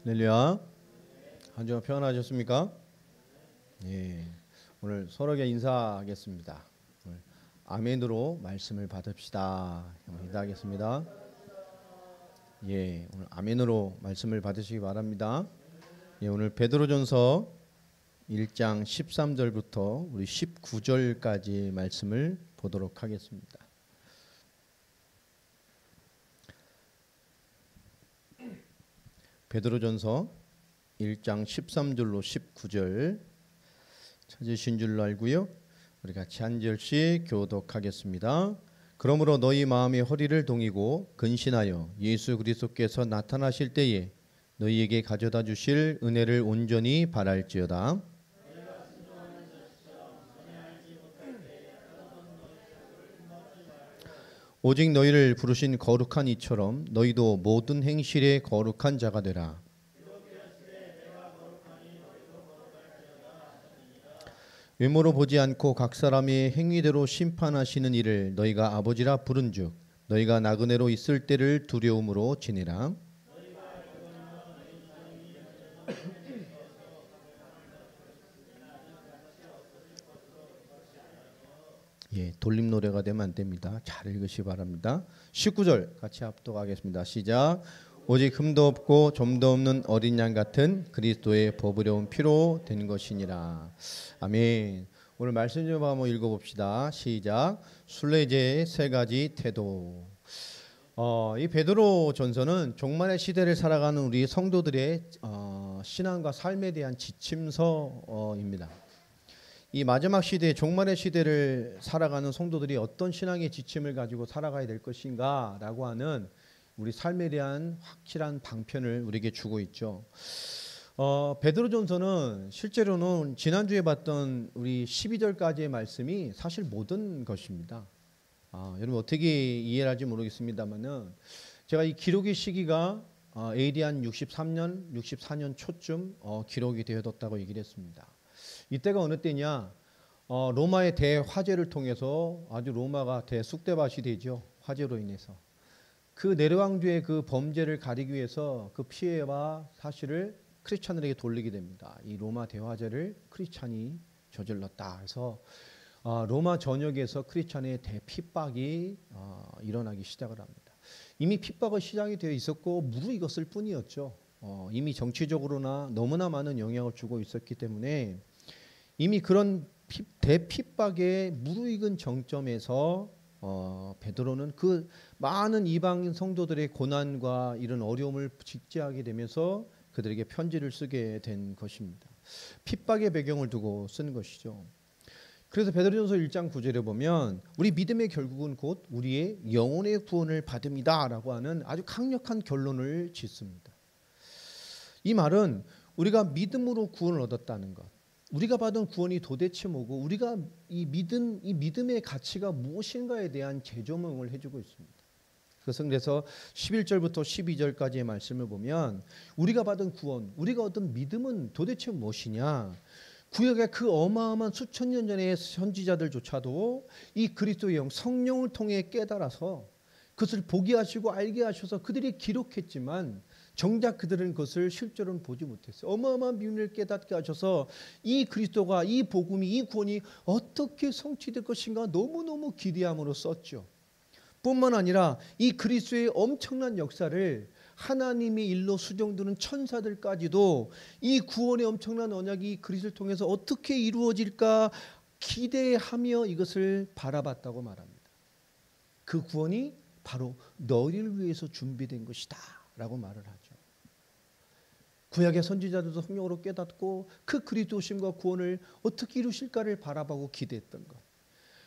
할렐루야. 한 주간 평안하셨습니까? 예. 오늘 서로에게 인사하겠습니다. 오늘 아멘으로 말씀을 받읍시다. 인사하겠습니다. 예. 오늘 아멘으로 말씀을 받으시기 바랍니다. 예. 오늘 베드로전서 1장 13절부터 우리 19절까지 말씀을 보도록 하겠습니다. 베드로전서 1장 13절로 19절 찾으신 줄로 알고요. 우리 같이 한 절씩 교독하겠습니다. 그러므로 너희 마음의 허리를 동이고 근신하여 예수 그리스도께서 나타나실 때에 너희에게 가져다 주실 은혜를 온전히 바랄지어다. 오직 너희를 부르신 거룩한 이처럼 너희도 모든 행실에 거룩한 자가 되라. 외모로 보지 않고 각 사람의 행위대로 심판하시는 이를 너희가 아버지라 부른즉 너희가 나그네로 있을 때를 두려움으로 지내라. 예, 돌림 노래가 되면 안 됩니다. 잘 읽으시 바랍니다. 19절 같이 합독하겠습니다. 시작. 오직 흠도 없고 점도 없는 어린 양 같은 그리스도의 버부려운 피로 된 것이니라. 아멘. 오늘 말씀 좀 한번 읽어봅시다. 시작. 순례자의 세 가지 태도. 이 베드로 전서는 종말의 시대를 살아가는 우리 성도들의 신앙과 삶에 대한 지침서입니다. 이 마지막 시대, 종말의 시대를 살아가는 성도들이 어떤 신앙의 지침을 가지고 살아가야 될 것인가 라고 하는 우리 삶에 대한 확실한 방편을 우리에게 주고 있죠. 베드로전서는 실제로는 지난주에 봤던 우리 12절까지의 말씀이 사실 모든 것입니다. 여러분 어떻게 이해를 할지 모르겠습니다만은 제가 이 기록의 시기가 AD 한 63년, 64년 초쯤 기록이 되어졌다고 얘기를 했습니다. 이때가 어느 때냐? 로마의 대화재를 통해서 아주 로마가 대쑥대밭이 되죠. 화재로 인해서. 그 네로왕조의 그 범죄를 가리기 위해서 그 피해와 사실을 크리스찬들에게 돌리게 됩니다. 이 로마 대화재를 크리스찬이 저질렀다. 그래서 로마 전역에서 크리스찬의 대핍박이 일어나기 시작을 합니다. 이미 핍박은 시작이 되어 있었고 무르익었을 뿐이었죠. 이미 정치적으로나 너무나 많은 영향을 주고 있었기 때문에 이미 그런 대핍박의 무르익은 정점에서 베드로는 그 많은 이방인 성도들의 고난과 이런 어려움을 직지하게 되면서 그들에게 편지를 쓰게 된 것입니다. 핍박의 배경을 두고 쓴 것이죠. 그래서 베드로전서 1장 9절에 보면 우리 믿음의 결국은 곧 우리의 영혼의 구원을 받음이다 라고 하는 아주 강력한 결론을 짓습니다. 이 말은 우리가 믿음으로 구원을 얻었다는 것, 우리가 받은 구원이 도대체 뭐고 우리가 이 믿음의 가치가 무엇인가에 대한 재조명을 해주고 있습니다. 그래서 11절부터 12절까지의 말씀을 보면 우리가 받은 구원, 우리가 얻은 믿음은 도대체 무엇이냐? 구약의 그 어마어마한 수천 년 전의 선지자들조차도 이 그리스도의 영 성령을 통해 깨달아서 그것을 보게 하시고 알게 하셔서 그들이 기록했지만 정작 그들은 그것을 실제로는 보지 못했어요. 어마어마한 비밀을 깨닫게 하셔서 이 그리스도가 이 복음이 이 구원이 어떻게 성취될 것인가 너무너무 기대함으로 썼죠. 뿐만 아니라 이 그리스도의 엄청난 역사를 하나님의 일로 수정되는 천사들까지도 이 구원의 엄청난 언약이 그리스도를 통해서 어떻게 이루어질까 기대하며 이것을 바라봤다고 말합니다. 그 구원이 바로 너희를 위해서 준비된 것이다 라고 말을 하죠. 구약의 선지자들도 성령으로 깨닫고 그 그리스도 오심과 구원을 어떻게 이루실까를 바라보고 기대했던 것,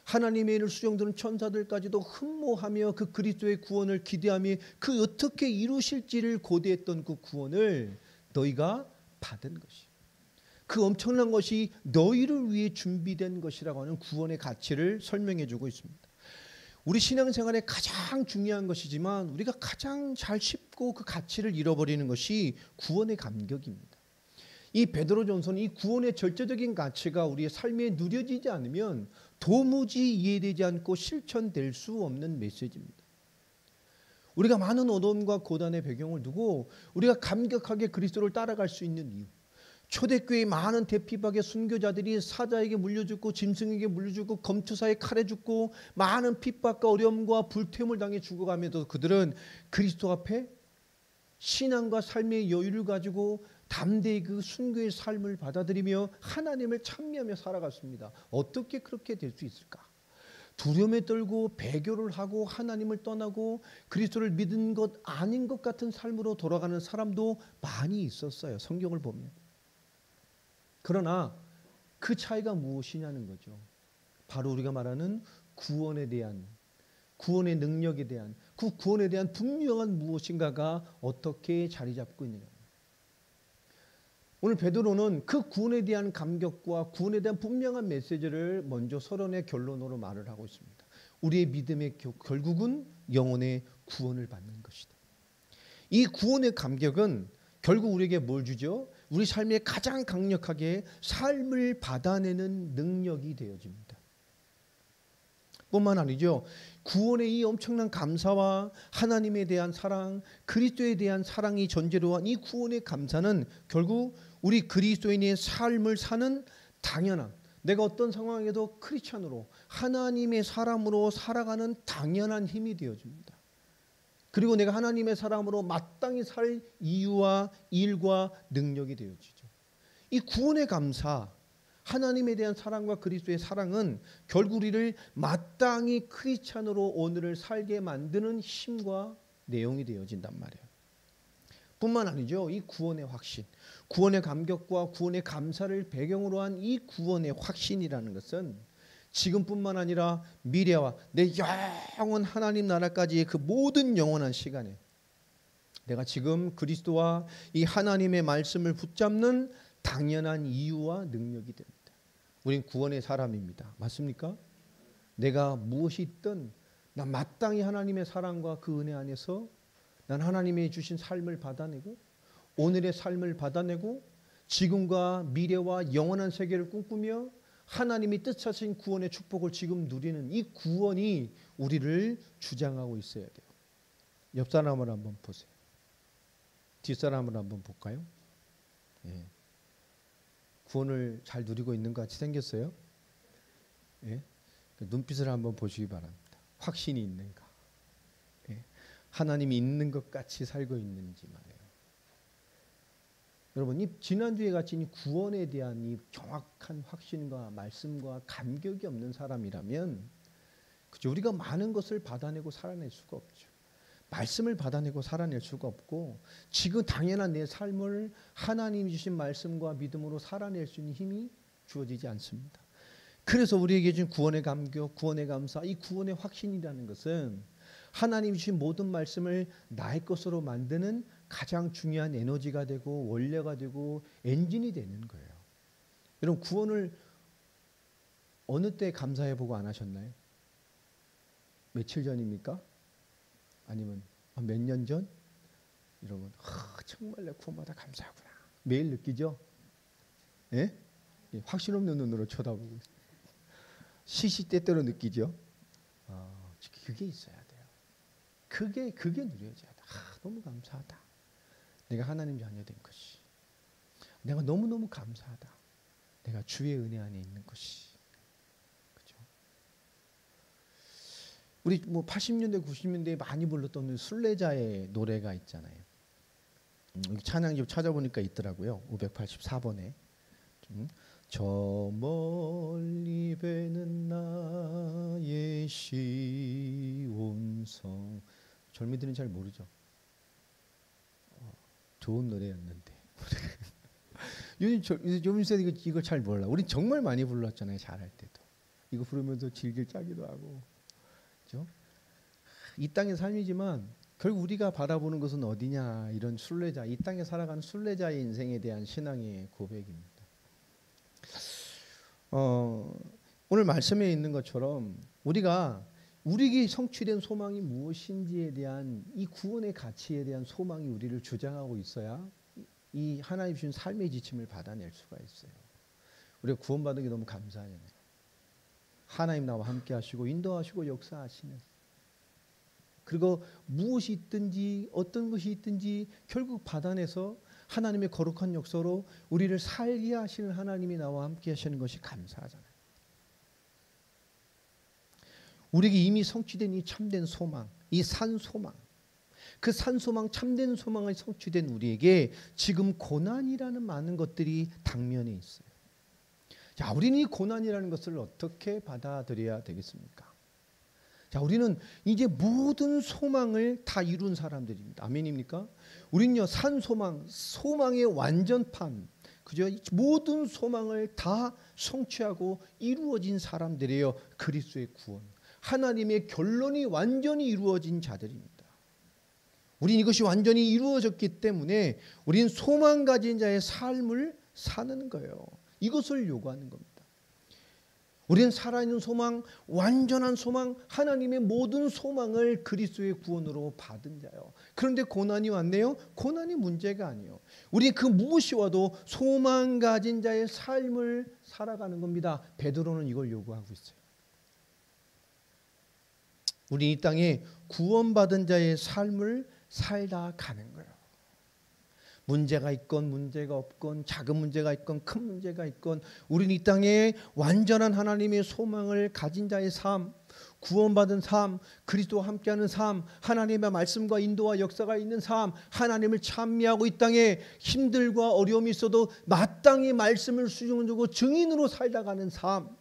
하나님의 일을 수정되는 천사들까지도 흠모하며 그 그리스도의 구원을 기대하며 그 어떻게 이루실지를 고대했던 그 구원을 너희가 받은 것이, 그 엄청난 것이 너희를 위해 준비된 것이라고 하는 구원의 가치를 설명해 주고 있습니다. 우리 신앙생활에 가장 중요한 것이지만 우리가 가장 잘 쉽고 그 가치를 잃어버리는 것이 구원의 감격입니다. 이 베드로전서는 이 구원의 절대적인 가치가 우리의 삶에 누려지지 않으면 도무지 이해되지 않고 실천될 수 없는 메시지입니다. 우리가 많은 어려움과 고단의 배경을 두고 우리가 감격하게 그리스도를 따라갈 수 있는 이유. 초대교회 많은 대피박의 순교자들이 사자에게 물려죽고 짐승에게 물려죽고 검투사에 칼에 죽고 많은 핍박과 어려움과 불태움을 당해 죽어가면서 그들은 그리스도 앞에 신앙과 삶의 여유를 가지고 담대히 그 순교의 삶을 받아들이며 하나님을 찬미하며 살아갔습니다. 어떻게 그렇게 될 수 있을까? 두려움에 떨고 배교를 하고 하나님을 떠나고 그리스도를 믿은 것 아닌 것 같은 삶으로 돌아가는 사람도 많이 있었어요. 성경을 보면. 그러나 그 차이가 무엇이냐는 거죠. 바로 우리가 말하는 구원에 대한, 구원의 능력에 대한, 그 구원에 대한 분명한 무엇인가가 어떻게 자리 잡고 있느냐. 오늘 베드로는 그 구원에 대한 감격과 구원에 대한 분명한 메시지를 먼저 서론의 결론으로 말을 하고 있습니다. 우리의 믿음의 결국은 영혼의 구원을 받는 것이다. 이 구원의 감격은 결국 우리에게 뭘 주죠? 우리 삶에 가장 강력하게 삶을 받아내는 능력이 되어집니다. 뿐만 아니죠. 구원의 이 엄청난 감사와 하나님에 대한 사랑, 그리스도에 대한 사랑이 전제로 한 이 구원의 감사는 결국 우리 그리스도인의 삶을 사는 당연한, 내가 어떤 상황에도 크리스찬으로 하나님의 사람으로 살아가는 당연한 힘이 되어집니다. 그리고 내가 하나님의 사람으로 마땅히 살 이유와 일과 능력이 되어지죠. 이 구원의 감사, 하나님에 대한 사랑과 그리스도의 사랑은 결국 우리를 마땅히 크리스찬으로 오늘을 살게 만드는 힘과 내용이 되어진단 말이에요. 뿐만 아니죠. 이 구원의 확신, 구원의 감격과 구원의 감사를 배경으로 한 이 구원의 확신이라는 것은 지금뿐만 아니라 미래와 내 영원 하나님 나라까지의 그 모든 영원한 시간에 내가 지금 그리스도와 이 하나님의 말씀을 붙잡는 당연한 이유와 능력이 됩니다. 우린 구원의 사람입니다. 맞습니까? 내가 무엇이 있든 난 마땅히 하나님의 사랑과 그 은혜 안에서 난 하나님이 주신 삶을 받아내고 오늘의 삶을 받아내고 지금과 미래와 영원한 세계를 꿈꾸며 하나님이 뜻하신 구원의 축복을 지금 누리는 이 구원이 우리를 주장하고 있어야 돼요. 옆 사람을 한번 보세요. 뒷사람을 한번 볼까요? 예. 구원을 잘 누리고 있는 것 같이 생겼어요? 예? 눈빛을 한번 보시기 바랍니다. 확신이 있는가? 예? 하나님이 있는 것 같이 살고 있는지 말이에요. 여러분, 이 지난주에 같이 이 구원에 대한 이 정확한 확신과 말씀과 감격이 없는 사람이라면 그죠? 우리가 많은 것을 받아내고 살아낼 수가 없죠. 말씀을 받아내고 살아낼 수가 없고 지금 당연한 내 삶을 하나님이 주신 말씀과 믿음으로 살아낼 수 있는 힘이 주어지지 않습니다. 그래서 우리에게 준 구원의 감격, 구원의 감사, 이 구원의 확신이라는 것은 하나님이 주신 모든 말씀을 나의 것으로 만드는 가장 중요한 에너지가 되고 원료가 되고 엔진이 되는 거예요. 여러분, 구원을 어느 때 감사해보고 안 하셨나요? 며칠 전입니까? 아니면 몇 년 전? 여러분, 정말 내 구원받아 감사하구나. 매일 느끼죠? 예? 확신 없는 눈으로 쳐다보고 있어요. 시시때때로 느끼죠? 그게 있어야 돼요. 그게 누려져야 돼. 너무 감사하다. 내가 하나님 자녀 된 것이. 내가 너무너무 감사하다. 내가 주의 은혜 안에 있는 것이. 그죠? 우리 뭐 80년대 90년대에 많이 불렀던 순례자의 노래가 있잖아요. 찬양집 찾아보니까 있더라고요. 584번에 저 멀리 배는 나의 시온성. 젊은이들은 잘 모르죠. 좋은 노래였는데 요즘 세대 이걸 잘 몰라. 우리 정말 많이 불렀잖아요. 잘할 때도 이거 부르면서 질질 짜기도 하고. 그렇죠? 이 땅의 삶이지만 결국 우리가 바라보는 것은 어디냐, 이런 순례자, 이 땅에 살아가는 순례자의 인생에 대한 신앙의 고백입니다. 오늘 말씀에 있는 것처럼 우리가 우리에게 성취된 소망이 무엇인지에 대한 이 구원의 가치에 대한 소망이 우리를 주장하고 있어야 이 하나님 주신 삶의 지침을 받아낼 수가 있어요. 우리가 구원받은 게 너무 감사하잖아요. 하나님 나와 함께 하시고 인도하시고 역사하시는. 그리고 무엇이 있든지 어떤 것이 있든지 결국 받아내서 하나님의 거룩한 역사로 우리를 살게 하시는 하나님이 나와 함께 하시는 것이 감사하잖아요. 우리에게 이미 성취된 이 참된 소망, 이 산소망, 그 산소망, 참된 소망이 성취된 우리에게 지금 고난이라는 많은 것들이 당면에 있어요. 자, 우리는 이 고난이라는 것을 어떻게 받아들여야 되겠습니까? 자, 우리는 이제 모든 소망을 다 이룬 사람들입니다. 아멘입니까? 우리는요, 산소망, 소망의 완전판, 그죠? 모든 소망을 다 성취하고 이루어진 사람들이에요. 그리스도의 구원, 하나님의 결론이 완전히 이루어진 자들입니다. 우린 이것이 완전히 이루어졌기 때문에 우린 소망 가진 자의 삶을 사는 거예요. 이것을 요구하는 겁니다. 우리는 살아있는 소망, 완전한 소망, 하나님의 모든 소망을 그리스도의 구원으로 받은 자요. 그런데 고난이 왔네요. 고난이 문제가 아니에요. 우리 그 무엇이 와도 소망 가진 자의 삶을 살아가는 겁니다. 베드로는 이걸 요구하고 있어요. 우리 이 땅에 구원받은 자의 삶을 살다 가는 거예요. 문제가 있건 문제가 없건, 작은 문제가 있건 큰 문제가 있건, 우리는 이 땅에 완전한 하나님의 소망을 가진 자의 삶, 구원받은 삶, 그리스도와 함께하는 삶, 하나님의 말씀과 인도와 역사가 있는 삶, 하나님을 찬미하고 이 땅에 힘들과 어려움이 있어도 마땅히 말씀을 수용하고 증인으로 살다 가는 삶.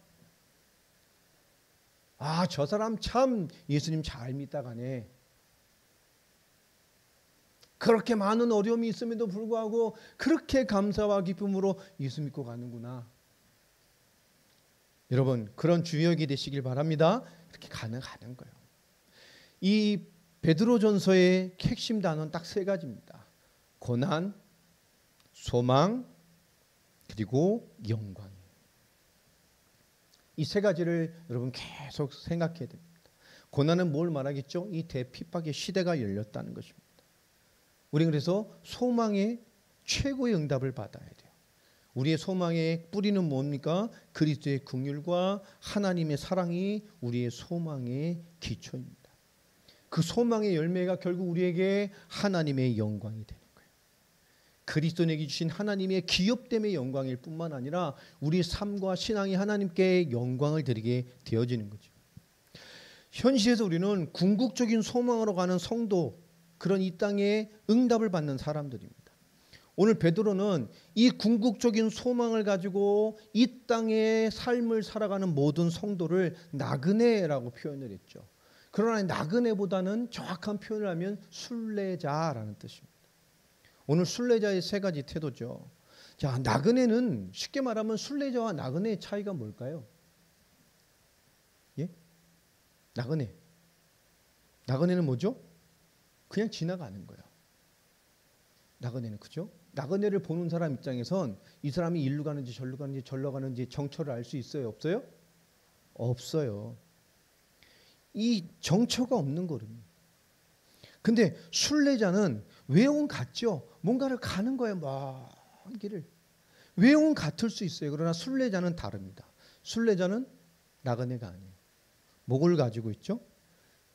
아, 저 사람 참 예수님 잘 믿다가네. 그렇게 많은 어려움이 있음에도 불구하고 그렇게 감사와 기쁨으로 예수 믿고 가는구나. 여러분, 그런 주역이 되시길 바랍니다. 이렇게 가능한 거예요. 이 베드로전서의 핵심 단어는 딱 세 가지입니다. 고난, 소망, 그리고 영광. 이 세 가지를 여러분 계속 생각해야 됩니다. 고난은 뭘 말하겠죠? 이 대핍박의 시대가 열렸다는 것입니다. 우리는 그래서 소망의 최고의 응답을 받아야 돼요. 우리의 소망의 뿌리는 뭡니까? 그리스도의 긍휼과 하나님의 사랑이 우리의 소망의 기초입니다. 그 소망의 열매가 결국 우리에게 하나님의 영광이 되는 거예요. 그리스도에게 주신 하나님의 기업됨의 영광일 뿐만 아니라 우리의 삶과 신앙이 하나님께 영광을 드리게 되어지는 거죠. 현실에서 우리는 궁극적인 소망으로 가는 성도, 그런 이 땅에 응답을 받는 사람들입니다. 오늘 베드로는 이 궁극적인 소망을 가지고 이 땅의 삶을 살아가는 모든 성도를 나그네라고 표현을 했죠. 그러나 나그네보다는 정확한 표현을 하면 순례자라는 뜻입니다. 오늘 순례자의 세 가지 태도죠. 자, 나그네는 쉽게 말하면 순례자와 나그네의 차이가 뭘까요? 예? 나그네는 뭐죠? 그냥 지나가는 거예요. 나그네는, 그죠? 나그네를 보는 사람 입장에선 이 사람이 일로 가는지 절로 가는지 절로 가는지 정처를 알 수 있어요? 없어요? 없어요. 이 정처가 없는 걸음이에요. 근데 순례자는 외운 같죠? 뭔가를 가는 거예요. 먼 길을. 외운 같을 수 있어요. 그러나 순례자는 다릅니다. 순례자는 나그네가 아니에요. 뭐를 가지고 있죠?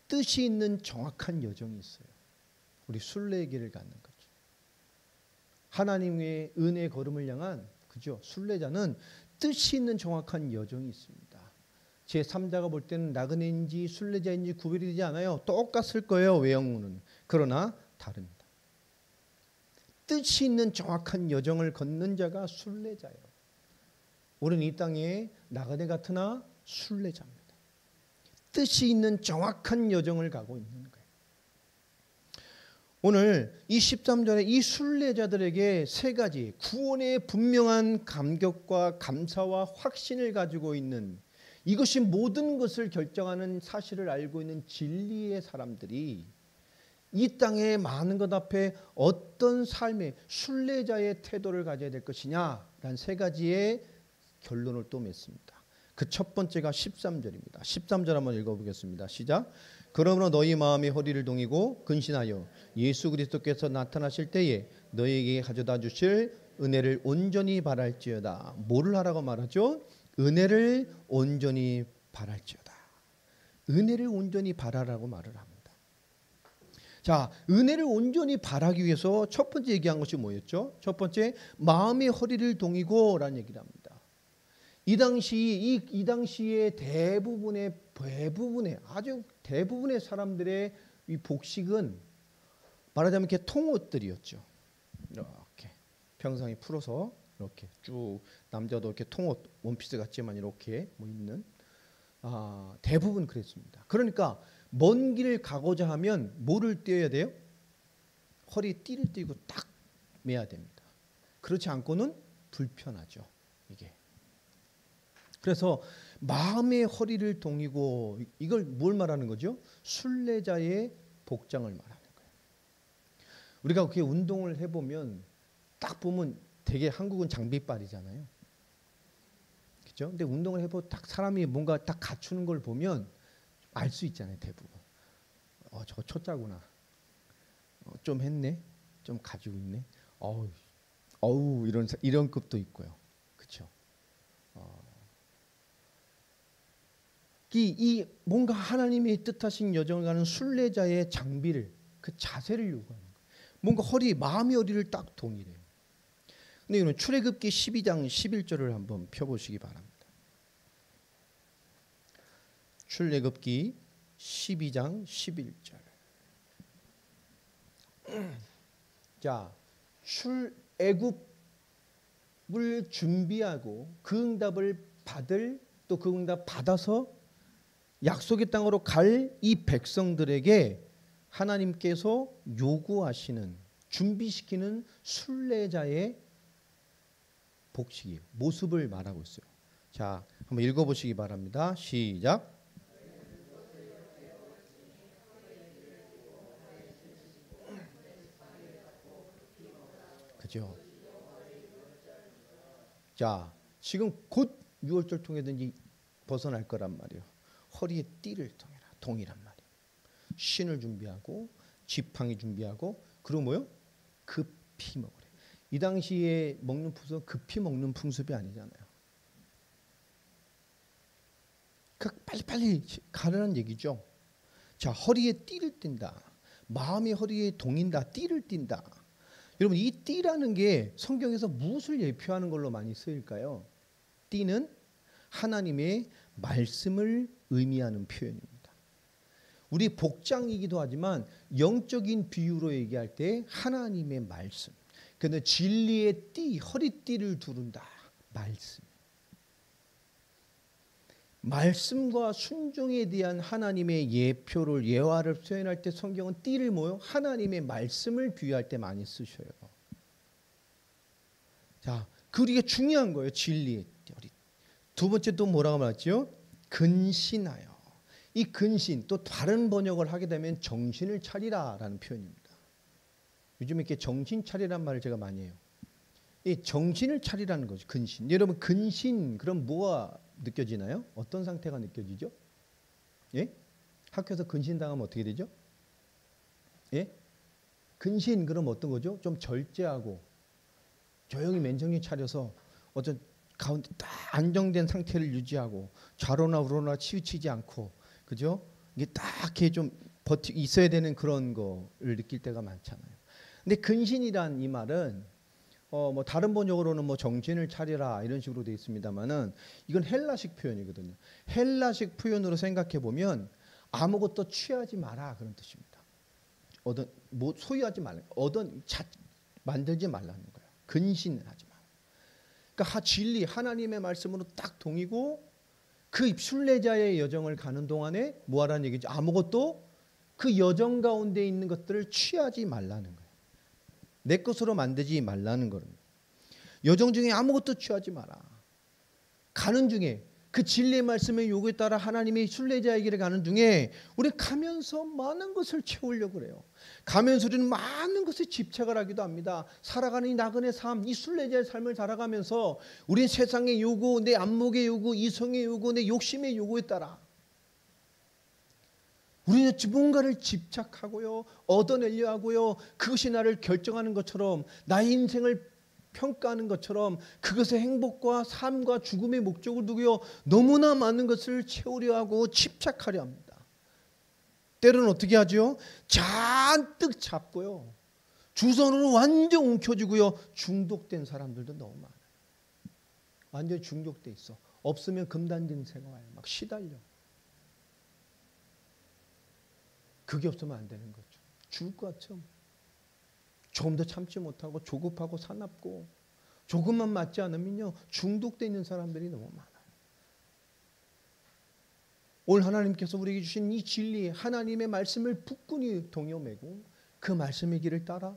뜻이 있는 정확한 여정이 있어요. 우리 순례의 길을 갖는 거죠. 하나님의 은혜의 걸음을 향한, 그죠? 순례자는 뜻이 있는 정확한 여정이 있습니다. 제 3자가 볼 때는 나그네인지 순례자인지 구별이 되지 않아요. 똑같을 거예요, 외형은. 그러나 다릅니다. 뜻이 있는 정확한 여정을 걷는 자가 순례자예요. 우리는 이 땅에 나그네 같으나 순례자입니다. 뜻이 있는 정확한 여정을 가고 있는 거예요. 오늘 이 13절에 이 순례자들에게 세 가지 구원의 분명한 감격과 감사와 확신을 가지고 있는, 이것이 모든 것을 결정하는 사실을 알고 있는 진리의 사람들이 이 땅의 많은 것 앞에 어떤 삶의 순례자의 태도를 가져야 될 것이냐라는 세 가지의 결론을 또 맺습니다. 그 첫 번째가 13절입니다. 13절 한번 읽어보겠습니다. 시작. 그러므로 너희 마음의 허리를 동이고 근신하여 예수 그리스도께서 나타나실 때에 너희에게 가져다 주실 은혜를 온전히 바랄지어다. 뭐를 하라고 말하죠? 은혜를 온전히 바랄지어다. 은혜를 온전히 바라라고 말을 합니다. 자, 은혜를 온전히 바라기 위해서 첫 번째 얘기한 것이 뭐였죠? 첫 번째, 마음의 허리를 동이고 라는 얘기를 합니다. 이 당시에 대부분의 아주 대부분의 사람들의 이 복식은 말하자면 이렇게 통옷들이었죠. 이렇게 평상이 풀어서 이렇게 쭉 남자도 이렇게 통옷 원피스 같지만 이렇게 뭐 있는 대부분 그랬습니다. 그러니까 먼 길을 가고자 하면 뭐를 떼어야 돼요? 허리에 띠를 띠고 딱 매야 됩니다. 그렇지 않고는 불편하죠. 이게. 그래서 마음의 허리를 동이고 이걸 뭘 말하는 거죠? 순례자의 복장을 말하는 거예요. 우리가 그렇게 운동을 해보면 딱 보면 되게 한국은 장비빨이잖아요. 그렇죠? 근데 운동을 해보면 딱 사람이 뭔가 딱 갖추는 걸 보면 알 수 있잖아요. 대부분. 저거 초짜구나. 좀 했네. 좀 가지고 있네. 어우 이런 급도 있고요. 그렇죠? 이 뭔가 하나님의 뜻하신 여정을 가는 순례자의 장비를 그 자세를 요구하는 거예요. 뭔가 마음의 허리를 딱 동이래요. 근데 이거는 출애굽기 12장 11절을 한번 펴보시기 바랍니다. 출애굽기 12장 11절. 자, 출애굽을 준비하고 그 응답을 받을 또 그 응답 받아서 약속의 땅으로 갈 이 백성들에게 하나님께서 요구하시는 준비시키는 순례자의 복식이에요. 모습을 말하고 있어요. 자, 한번 읽어보시기 바랍니다. 시작. 그죠? 자, 지금 곧 유월절통이든지 벗어날 거란 말이에요. 허리에 띠를 동이란 말이에요. 신을 준비하고 지팡이 준비하고 그리고 뭐요? 급히 먹으래. 이 당시에 먹는 풍습은 급히 먹는 풍습이 아니잖아요. 그러니까 빨리빨리 가라는 얘기죠. 자, 허리에 띠를 띈다. 마음이 허리에 동인다. 띠를 띈다. 여러분 이 띠라는 게 성경에서 무엇을 예표하는 걸로 많이 쓰일까요? 띠는 하나님의 말씀을 의미하는 표현입니다. 우리 복장이기도 하지만 영적인 비유로 얘기할 때 하나님의 말씀. 그런데 진리의 띠, 허리띠를 두른다. 말씀. 말씀과 순종에 대한 하나님의 예표를 예화를 표현할 때 성경은 띠를 뭐요? 하나님의 말씀을 비유할 때 많이 쓰셔요. 자, 그게 중요한 거예요. 진리의 띠. 두 번째 또 뭐라고 말했죠? 근신하여. 이 근신 또 다른 번역을 하게 되면 정신을 차리라라는 표현입니다. 요즘 이렇게 정신 차리란 말을 제가 많이 해요. 이 정신을 차리라는 거죠. 근신. 여러분 근신 그럼 뭐가 느껴지나요? 어떤 상태가 느껴지죠? 예? 학교에서 근신 당하면 어떻게 되죠? 예? 근신 그럼 어떤 거죠? 좀 절제하고 조용히 맨정신 차려서 어떤 가운데 딱 안정된 상태를 유지하고 좌로나 우로나 치우치지 않고 그죠? 이게 딱 이렇게 좀 버티고 있어야 되는 그런 거를 느낄 때가 많잖아요. 근데 근신이란 이 말은 뭐 다른 번역으로는 뭐 정신을 차리라 이런 식으로 되어 있습니다만은 이건 헬라식 표현이거든요. 헬라식 표현으로 생각해 보면 아무것도 취하지 마라 그런 뜻입니다. 뭐 소유하지 말라, 만들지 말라는 거예요. 근신을 하지 마. 그러니까 진리 하나님의 말씀으로 딱 동이고 그 순례자의 여정을 가는 동안에 뭐하라는 얘기죠? 아무것도 그 여정 가운데 있는 것들을 취하지 말라는 거예요. 내 것으로 만들지 말라는 겁니다. 여정 중에 아무것도 취하지 마라. 가는 중에 그 진리의 말씀의 요구에 따라 하나님의 순례자에게 가는 중에 우리 가면서 많은 것을 채우려고 그래요. 가면서 우리는 많은 것에 집착을 하기도 합니다. 살아가는 이 나그네 삶, 이 순례자의 삶을 살아가면서 우리는 세상의 요구, 내 안목의 요구, 이성의 요구, 내 욕심의 요구에 따라 우리는 뭔가를 집착하고요, 얻어내려 하고요, 그것이 나를 결정하는 것처럼 나의 인생을 평가하는 것처럼 그것의 행복과 삶과 죽음의 목적을 두고요 너무나 많은 것을 채우려 하고 집착하려 합니다. 때로는 어떻게 하죠? 잔뜩 잡고요. 주선으로 완전 움켜쥐고요. 중독된 사람들도 너무 많아요. 완전 중독돼 있어. 없으면 금단진 생활 막 시달려. 그게 없으면 안 되는 거죠. 죽을 것 같죠. 조금 더 참지 못하고 조급하고 사납고 조금만 맞지 않으면요. 중독돼 있는 사람들이 너무 많아요. 오늘 하나님께서 우리에게 주신 이 진리, 하나님의 말씀을 굳건히 동여매고 그 말씀의 길을 따라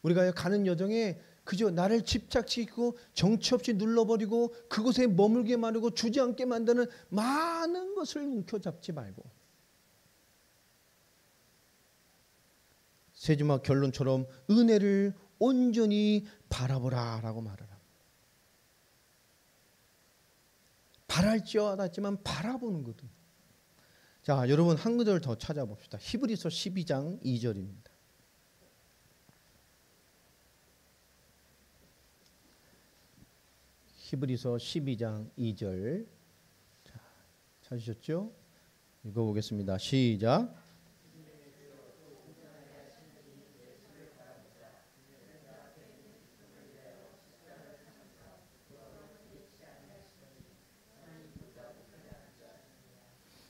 우리가 가는 여정에 그저 나를 집착시키고 정치 없이 눌러버리고 그곳에 머물게 만들고 주저앉게 만드는 많은 것을 움켜잡지 말고 세지막 결론처럼 은혜를 온전히 바라보라 라고 말을 합니다. 바랄지어다지만 바라보는 거든. 자, 여러분 한 구절 더 찾아봅시다. 히브리서 12장 2절입니다. 히브리서 12장 2절. 자, 찾으셨죠? 읽어보겠습니다. 시작.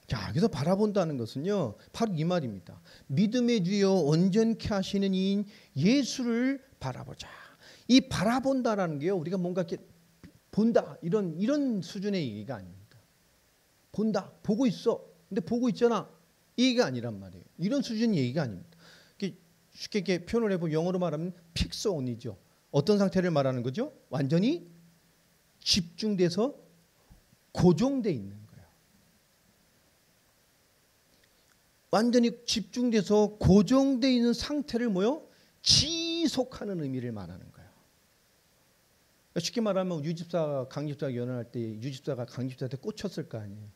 자, 여기서 바라본다는 것은요, 바로 이 말입니다. 믿음의 주여 온전케 하시는 이인 예수를 바라보자. 이 바라본다라는 게요, 우리가 뭔가 이렇게 본다 이런 수준의 얘기가 아닙니다. 본다, 보고 있어. 근데 보고 있잖아. 이 얘기가 아니란 말이에요. 이런 수준의 얘기가 아닙니다. 쉽게 이렇게 표현을 해보면 영어로 말하면 픽스 온이죠. 어떤 상태를 말하는 거죠? 완전히 집중돼서 고정돼 있는 거예요. 완전히 집중돼서 고정돼 있는 상태를 지속하는 의미를 말하는 거예요. 쉽게 말하면 유집사가 강집사가 연애할 때 유집사가 강집사한테 꽂혔을 거 아니에요.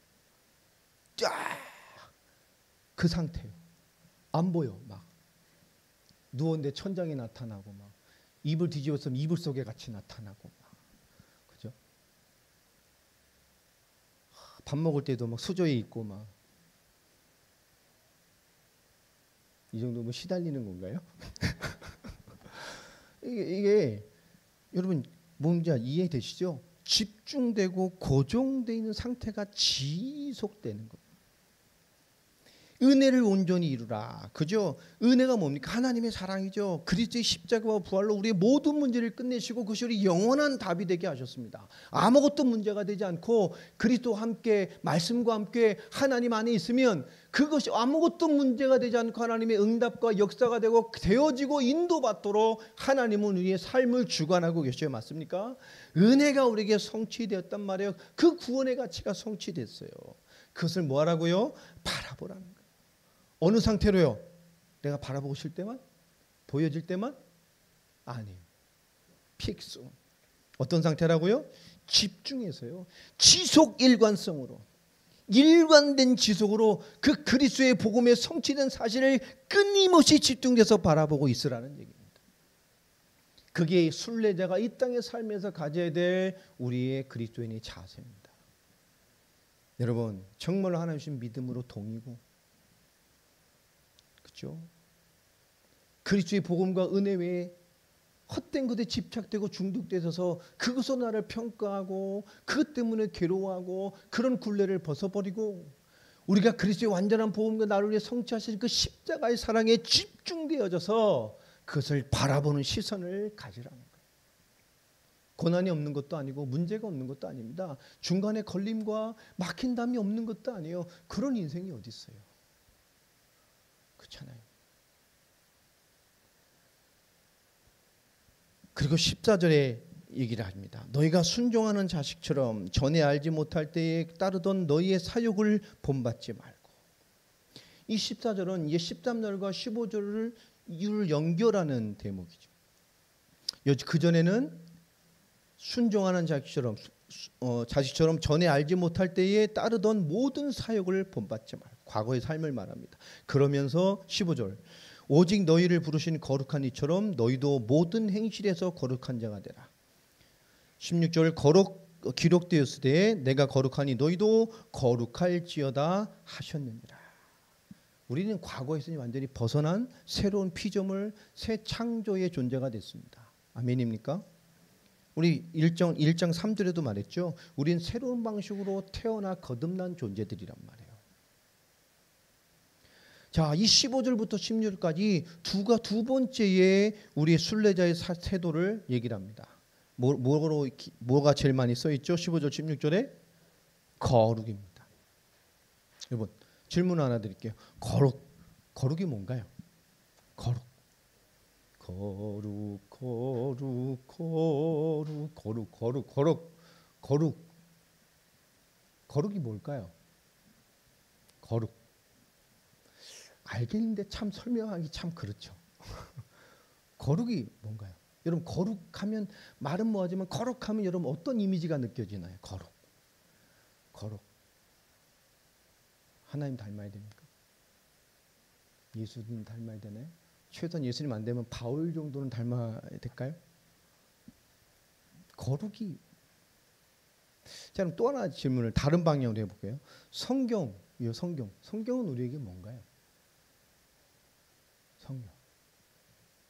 쫙 그 상태예요. 안 보여. 막 누웠는데 천장이 나타나고 막 이불 뒤집었으면 이불 속에 같이 나타나고 막 그죠? 밥 먹을 때도 막 수조에 있고 막 이 정도면 시달리는 건가요? 이게 여러분 뭔지 이해되시죠? 집중되고 고정되어 있는 상태가 지속되는 거예요. 은혜를 온전히 이루라. 그죠? 은혜가 뭡니까? 하나님의 사랑이죠. 그리스도의 십자가와 부활로 우리의 모든 문제를 끝내시고 그것이 우리 영원한 답이 되게 하셨습니다. 아무것도 문제가 되지 않고 그리스도와 함께 말씀과 함께 하나님 안에 있으면 그것이 아무것도 문제가 되지 않고 하나님의 응답과 역사가 되고 되어지고 인도받도록 하나님은 우리의 삶을 주관하고 계셔요. 맞습니까? 은혜가 우리에게 성취되었단 말이에요. 그 구원의 가치가 성취됐어요. 그것을 뭐하라고요? 바라보라는 거예요. 어느 상태로요? 내가 바라보고 싶을 때만? 보여질 때만? 아니에요. 픽스. 어떤 상태라고요? 집중해서요. 지속 일관성으로. 일관된 지속으로 그 그리스도의 복음에 성취된 사실을 끊임없이 집중돼서 바라보고 있으라는 얘기입니다. 그게 순례자가 이 땅의 삶에서 가져야 될 우리의 그리스도인의 자세입니다. 여러분 정말 하나님 주신 믿음으로 동이고 그렇죠? 그리스도의 복음과 은혜 외에 헛된 것에 집착되고 중독되어서 그것으로 나를 평가하고 그것 때문에 괴로워하고 그런 굴레를 벗어버리고 우리가 그리스도의 완전한 복음과 나를 위해 성취하신 그 십자가의 사랑에 집중되어져서 그것을 바라보는 시선을 가지라는 거예요. 고난이 없는 것도 아니고 문제가 없는 것도 아닙니다. 중간에 걸림과 막힌 담이 없는 것도 아니에요. 그런 인생이 어디 있어요? 그렇잖아요. 그리고 14절에 얘기를 합니다. 너희가 순종하는 자식처럼 전에 알지 못할 때에 따르던 너희의 사욕을 본받지 말고. 이 14절은 이제 13절과 15절을 연결하는 대목이죠. 그전에는 순종하는 자식처럼 전에 알지 못할 때에 따르던 모든 사욕을 본받지 말고. 과거의 삶을 말합니다. 그러면서 15절 오직 너희를 부르신 거룩한 이처럼 너희도 모든 행실에서 거룩한 자가 되라. 16절 기록되었을 때 내가 거룩하니 너희도 거룩할지어다 하셨느니라. 우리는 과거에서 완전히 벗어난 새로운 피조물, 새 창조의 존재가 됐습니다. 아멘입니까? 우리 1장 3절에도 말했죠. 우린 새로운 방식으로 태어나 거듭난 존재들이란 말이에요. 자, 이 15절부터 16절까지 두 번째의 우리의 순례자의 태도를 얘기를 합니다. 뭐가 제일 많이 써 있죠? 15절 16절에 거룩입니다. 여러분, 질문 하나 드릴게요. 거룩이 뭔가요? 거룩이 뭘까요? 거룩. 알겠는데 참 설명하기 참 그렇죠. 거룩이 뭔가요? 여러분, 거룩하면 말은 뭐하지만 거룩하면 여러분 어떤 이미지가 느껴지나요? 거룩. 하나님 닮아야 됩니까? 예수님 닮아야 되나요? 최소한 예수님 안 되면 바울 정도는 닮아야 될까요? 거룩이. 자, 그럼 또 하나 질문을 다른 방향으로 해볼게요. 성경은 우리에게 뭔가요?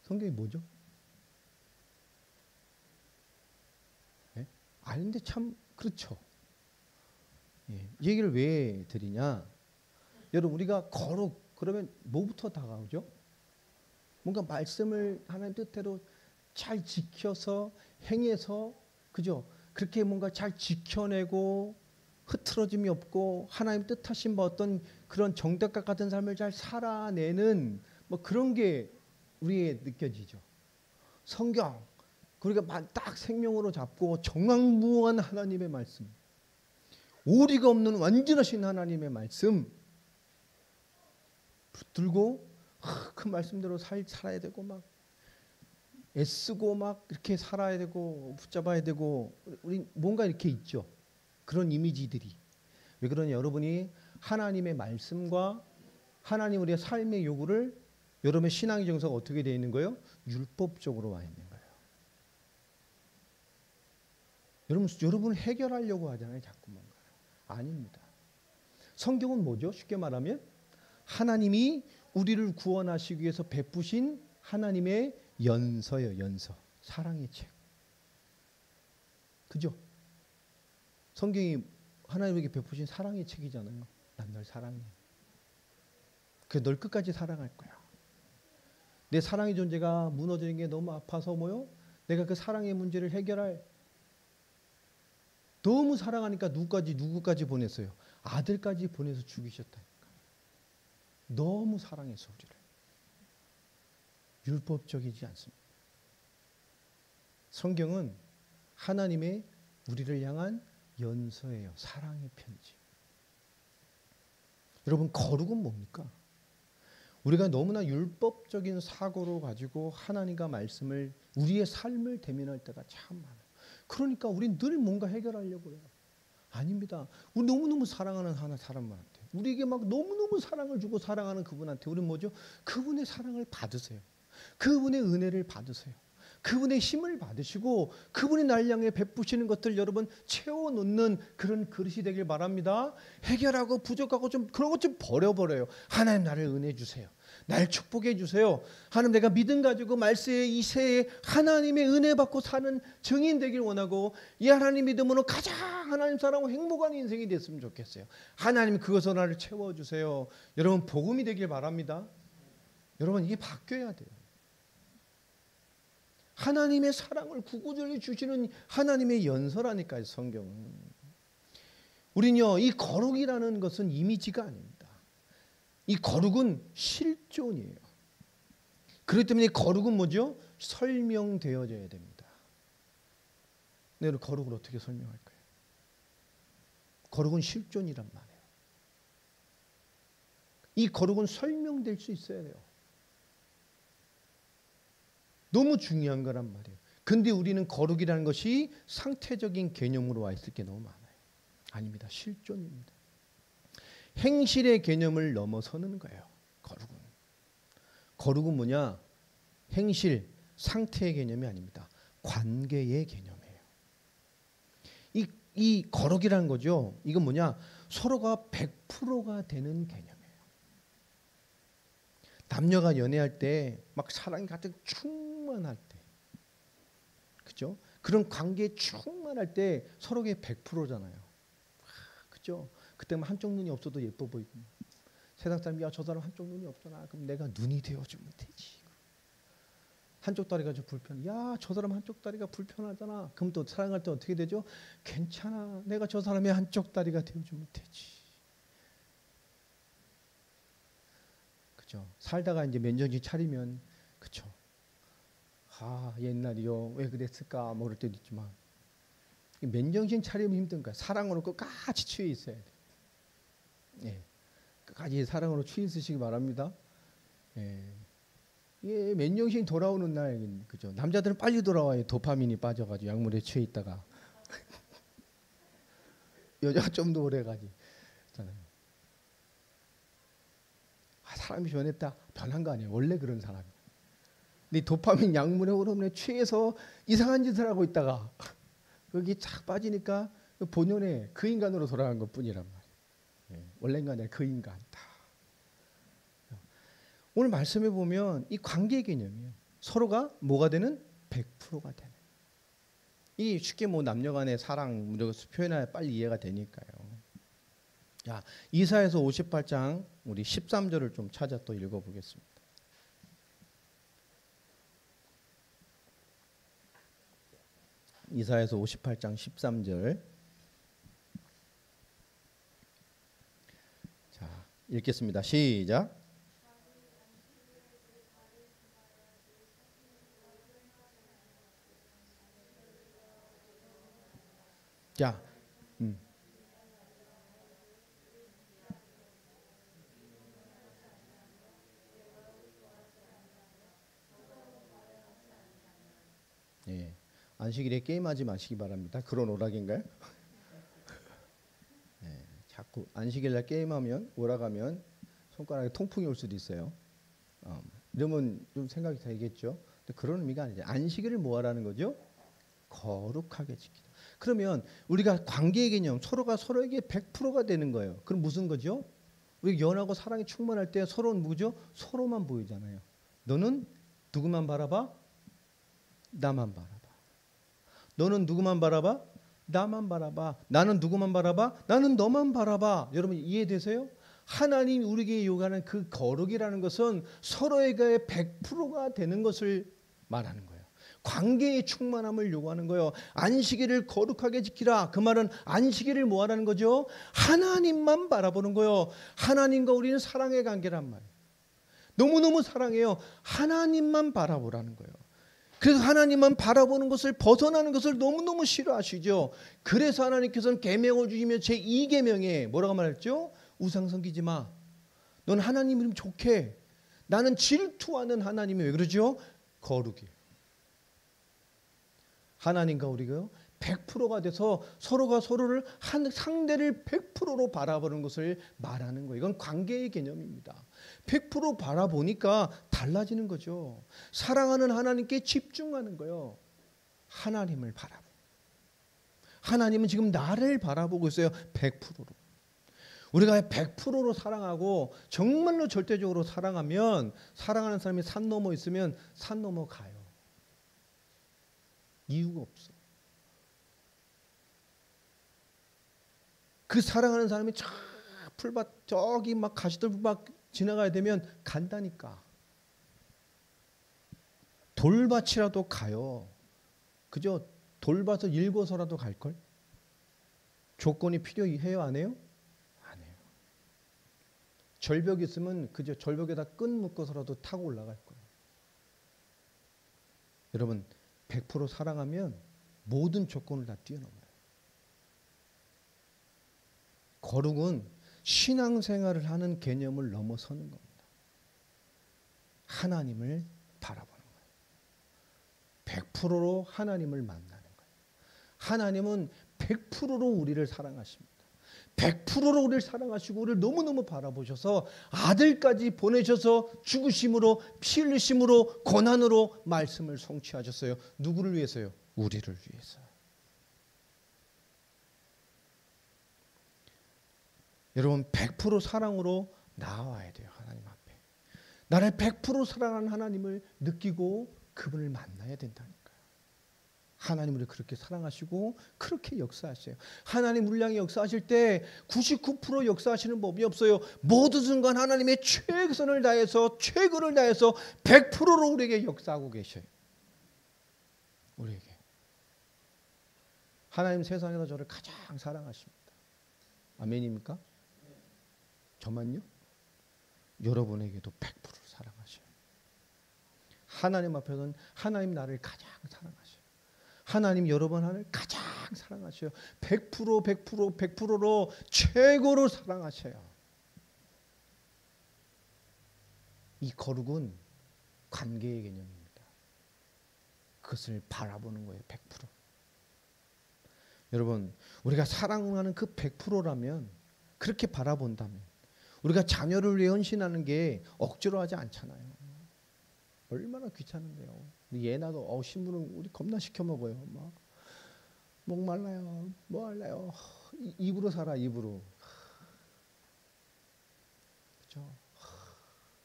성경이 뭐죠? 네? 아는데 참 그렇죠. 예. 이 얘기를 왜 드리냐? 여러분, 우리가 거룩 그러면 뭐부터 다가오죠? 뭔가 말씀을 하나님 뜻대로 잘 지켜서 행해서, 그죠? 그렇게 뭔가 잘 지켜내고 흐트러짐이 없고 하나님 뜻하신 어떤 그런 정덕과 같은 삶을 잘 살아내는 뭐 그런 게 우리에 느껴지죠. 성경, 우리가 딱 생명으로 잡고 정황무한 하나님의 말씀, 오리가 없는 완전하신 하나님의 말씀 붙들고 그 말씀대로 살아야 되고 막 애쓰고 막 이렇게 살아야 되고 붙잡아야 되고, 우리 뭔가 이렇게 있죠. 그런 이미지들이. 왜 그러냐? 여러분이 하나님의 말씀과 하나님 우리의 삶의 요구를, 여러분의 신앙의 정서가 어떻게 되어 있는 거예요? 율법적으로 와 있는 거예요. 여러분 해결하려고 하잖아요, 자꾸 뭔가. 아닙니다. 성경은 뭐죠? 쉽게 말하면 하나님이 우리를 구원하시기 위해서 베푸신 하나님의 연서예요. 연서. 사랑의 책. 그죠? 성경이 하나님에게 베푸신 사랑의 책이잖아요. 난 널 사랑해. 널 끝까지 사랑할 거야. 내 사랑의 존재가 무너지는 게 너무 아파서 뭐요? 내가 그 사랑의 문제를 해결할, 너무 사랑하니까 누구까지 보냈어요? 아들까지 보내서 죽이셨다니까. 너무 사랑해서 우리를. 율법적이지 않습니다. 성경은 하나님의 우리를 향한 연서예요. 사랑의 편지. 여러분, 거룩은 뭡니까? 우리가 너무나 율법적인 사고로 가지고 하나님과 말씀을, 우리의 삶을 대면할 때가 참 많아요. 그러니까 우린 늘 뭔가 해결하려고 해요. 아닙니다. 우리 너무너무 사랑하는 하나 사람한테, 우리에게 막 너무너무 사랑을 주고 사랑하는 그분한테 우리는 뭐죠? 그분의 사랑을 받으세요. 그분의 은혜를 받으세요. 그분의 힘을 받으시고 그분이 날 향해 베푸시는 것들 여러분 채워놓는 그런 그릇이 되길 바랍니다. 해결하고 부족하고 좀 그런 것 좀 버려버려요. 하나님 나를 은혜 주세요. 날 축복해 주세요. 하나님, 내가 믿음 가지고 말세에 이 세에 하나님의 은혜 받고 사는 증인 되길 원하고, 이 하나님 믿음으로 가장 하나님 사랑하고 행복한 인생이 됐으면 좋겠어요. 하나님, 그것으로 나를 채워주세요. 여러분, 복음이 되길 바랍니다. 여러분, 이게 바뀌어야 돼요. 하나님의 사랑을 구구절히 주시는 하나님의 연서라니까요, 성경은. 우리는요, 이 거룩이라는 것은 이미지가 아닙니다. 이 거룩은 실존이에요. 그렇기 때문에 거룩은 뭐죠? 설명되어져야 됩니다. 내가 거룩을 어떻게 설명할 거예요? 거룩은 실존이란 말이에요. 이 거룩은 설명될 수 있어야 돼요. 너무 중요한 거란 말이에요. 근데 우리는 거룩이라는 것이 상태적인 개념으로 와 있을 게 너무 많아요. 아닙니다. 실존입니다. 행실의 개념을 넘어서는 거예요. 거룩은 뭐냐? 행실, 상태의 개념이 아닙니다. 관계의 개념이에요. 이 거룩이라는 거죠. 이건 뭐냐? 서로가 100%가 되는 개념이에요. 남녀가 연애할 때 막 사랑이 가득 충만할 때, 그죠? 그런 관계에 충만할 때 서로의 100%잖아요. 그죠? 그때만 한쪽 눈이 없어도 예뻐 보이고, 세상 사람이 야 저 사람 한쪽 눈이 없잖아. 그럼 내가 눈이 되어주면 되지. 한쪽 다리가 좀 불편해. 야 저 사람 한쪽 다리가 불편하잖아. 그럼 또 사랑할 때 어떻게 되죠? 괜찮아. 내가 저 사람의 한쪽 다리가 되어주면 되지. 그죠? 살다가 이제 맨정신 차리면, 그죠? 아 옛날이요 왜 그랬을까 모를 때도 있지만, 맨정신 차리면 힘든 거야. 사랑으로 끝까지 취해 있어야 돼. 예, 끝까지 사랑으로 취해 있으시기 바랍니다. 예, 예, 맨정신 돌아오는 날, 그죠? 남자들은 빨리 돌아와요. 도파민이 빠져가지고 약물에 취해 있다가 여자가 좀 더 오래 가지. 아, 사람이 변했다. 변한 거 아니에요. 원래 그런 사람이. 근데 도파민 약물의 호르몬에 취해서 이상한 짓을 하고 있다가 거기 착 빠지니까 본연의 그 인간으로 돌아간 것뿐이란 말이에요. 원래 인간이 그 인간. 오늘 말씀해 보면 이 관계 개념이에요. 서로가 뭐가 되는? 100%가 되는. 이 쉽게 뭐 남녀간의 사랑 표현하면 빨리 이해가 되니까요. 자, 이사야서 58장 우리 13절을 좀 찾아 또 읽어보겠습니다. 이사야서 58장 13절. 자, 읽겠습니다. 시작. 자, 예, 안식일에 게임하지 마시기 바랍니다. 그런 오락인가요? 예, 자꾸 안식일날 게임하면 오락하면 손가락에 통풍이 올 수도 있어요. 이러면 좀 생각이 되겠죠. 근데 그런 의미가 아니죠. 안식일을 뭐 하라는 거죠? 거룩하게 지키다. 그러면 우리가 관계의 개념, 서로가 서로에게 100%가 되는 거예요. 그럼 무슨 거죠? 우리 연하고 사랑이 충만할 때 서로는 뭐죠? 서로만 보이잖아요. 너는 누구만 바라봐? 나만 바라봐. 너는 누구만 바라봐? 나만 바라봐. 나는 누구만 바라봐? 나는 너만 바라봐. 여러분 이해되세요? 하나님이 우리에게 요구하는 그 거룩이라는 것은 서로에게 100%가 되는 것을 말하는 거예요. 관계의 충만함을 요구하는 거예요. 안식일을 거룩하게 지키라. 그 말은 안식일을 뭐 하라는 거죠? 하나님만 바라보는 거예요. 하나님과 우리는 사랑의 관계란 말이에요. 너무너무 사랑해요. 하나님만 바라보라는 거예요. 그래서 하나님만 바라보는 것을 벗어나는 것을 너무너무 싫어하시죠. 그래서 하나님께서는 계명을 주시며 제2계명에 뭐라고 말했죠? 우상 섬기지 마. 넌 하나님 이름 좋게. 나는 질투하는 하나님이 왜 그러죠? 거룩이에요. 하나님과 우리가 100%가 돼서 서로가 서로를 상대를 100%로 바라보는 것을 말하는 거예요. 이건 관계의 개념입니다. 100% 바라보니까 달라지는 거죠. 사랑하는 하나님께 집중하는 거예요. 하나님을 바라보. 하나님은 지금 나를 바라보고 있어요. 100%로. 우리가 100%로 사랑하고 정말로 절대적으로 사랑하면, 사랑하는 사람이 산 넘어 있으면 산 넘어 가요. 이유가 없어. 그 사랑하는 사람이 저 풀밭 저기 막 가시들 막 지나가야 되면 간다니까. 돌밭이라도 가요. 그죠? 돌밭을 읽어서라도 갈걸? 조건이 필요해요? 안 해요? 안 해요. 절벽 있으면 그저 절벽에다 끈 묶어서라도 타고 올라갈 거예요. 여러분 100% 사랑하면 모든 조건을 다 뛰어넘어요. 거룩은 신앙생활을 하는 개념을 넘어서는 겁니다. 하나님을 바라보는 거예요. 100%로 하나님을 만나는 거예요. 하나님은 100%로 우리를 사랑하십니다. 100%로 우리를 사랑하시고 우리를 너무너무 바라보셔서 아들까지 보내셔서 죽으심으로 피 흘리심으로 고난으로 말씀을 성취하셨어요. 누구를 위해서요? 우리를 위해서. 여러분 100% 사랑으로 나와야 돼요. 하나님 앞에. 나를 100% 사랑하는 하나님을 느끼고 그분을 만나야 된다니까요. 하나님을 그렇게 사랑하시고 그렇게 역사하세요. 하나님 우리를 향해 역사하실 때 99% 역사하시는 법이 없어요. 모든 순간 하나님의 최선을 다해서 최선을 다해서 100%로 우리에게 역사하고 계셔요. 우리에게. 하나님 세상에서 저를 가장 사랑하십니다. 아멘입니까? 저만요? 여러분에게도 100% 사랑하셔요. 하나님 앞에서는 하나님 나를 가장 사랑하셔요. 하나님 여러분 하나를 가장 사랑하셔요. 100%로 최고로 사랑하셔요. 이 거룩은 관계의 개념입니다. 그것을 바라보는 거예요. 100%. 여러분, 우리가 사랑하는 그 100%라면, 그렇게 바라본다면 우리가 자녀를 위해 헌신하는 게 억지로 하지 않잖아요. 얼마나 귀찮은데요. 얘 나도 신부는 우리 겁나 시켜 먹어요. 막 목말라요. 뭐 할래요? 입으로 살아, 입으로. 그렇죠?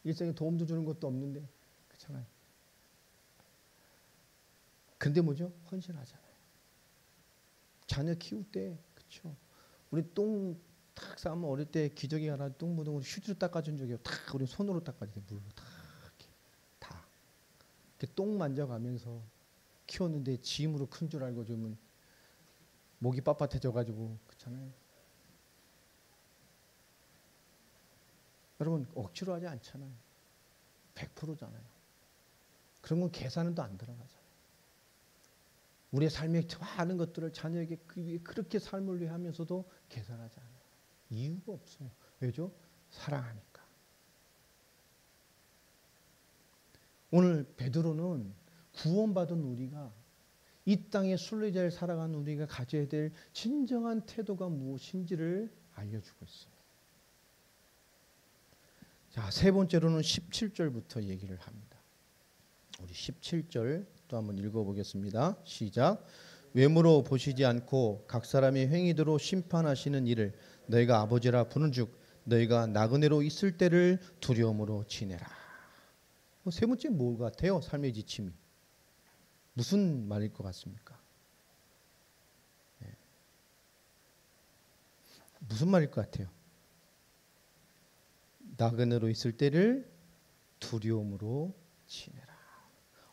일생에 도움도 주는 것도 없는데, 그렇잖아요. 근데 뭐죠? 헌신하잖아요. 자녀 키울 때, 그렇죠? 우리 똥 탁 싸면 어릴 때 기저귀 하나 똥 묻은 우리 휴지로 닦아준 적이요. 탁 우리 손으로 닦아주세요. 물로 탁 이렇게 다. 이렇게 똥 만져가면서 키웠는데 지 힘으로 큰 줄 알고 좀 목이 빳빳해져가지고 그렇잖아요. 여러분 억지로 하지 않잖아요. 100%잖아요. 그런 건 계산은 또 안 들어가잖아요. 우리의 삶에 많은 것들을 자녀에게 그렇게 삶을 위해 하면서도 계산하지 않아요. 이유가 없어요. 왜죠? 사랑하니까. 오늘 베드로는 구원받은 우리가 이 땅의 순례자를 살아가는 우리가 가져야 될 진정한 태도가 무엇인지를 알려주고 있어요. 자, 세 번째로는 17절부터 얘기를 합니다. 우리 17절 또 한번 읽어보겠습니다. 시작. 외모로 보시지 않고 각 사람의 행위대로 심판하시는 이를 너희가 아버지라 부른즉 너희가 나그네로 있을 때를 두려움으로 지내라. 세 번째 뭐 같아요? 삶의 지침이. 무슨 말일 것 같습니까? 네. 무슨 말일 것 같아요? 나그네로 있을 때를 두려움으로 지내라.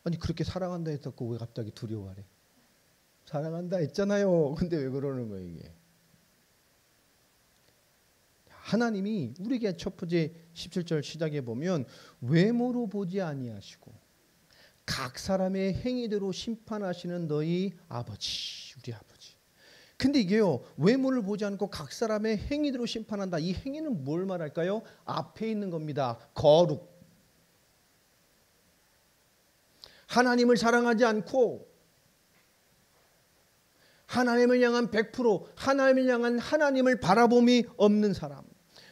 아니 그렇게 사랑한다 했었고 왜 갑자기 두려워하래? 사랑한다 했잖아요. 근데 왜 그러는 거예요 이게? 하나님이 우리에게 첫 번째 17절 시작해 보면 외모로 보지 아니하시고 각 사람의 행위대로 심판하시는 너희 아버지, 우리 아버지. 근데 이게요, 외모를 보지 않고 각 사람의 행위대로 심판한다. 이 행위는 뭘 말할까요? 앞에 있는 겁니다. 거룩. 하나님을 사랑하지 않고 하나님을 향한 100%, 하나님을 향한 하나님을 바라봄이 없는 사람,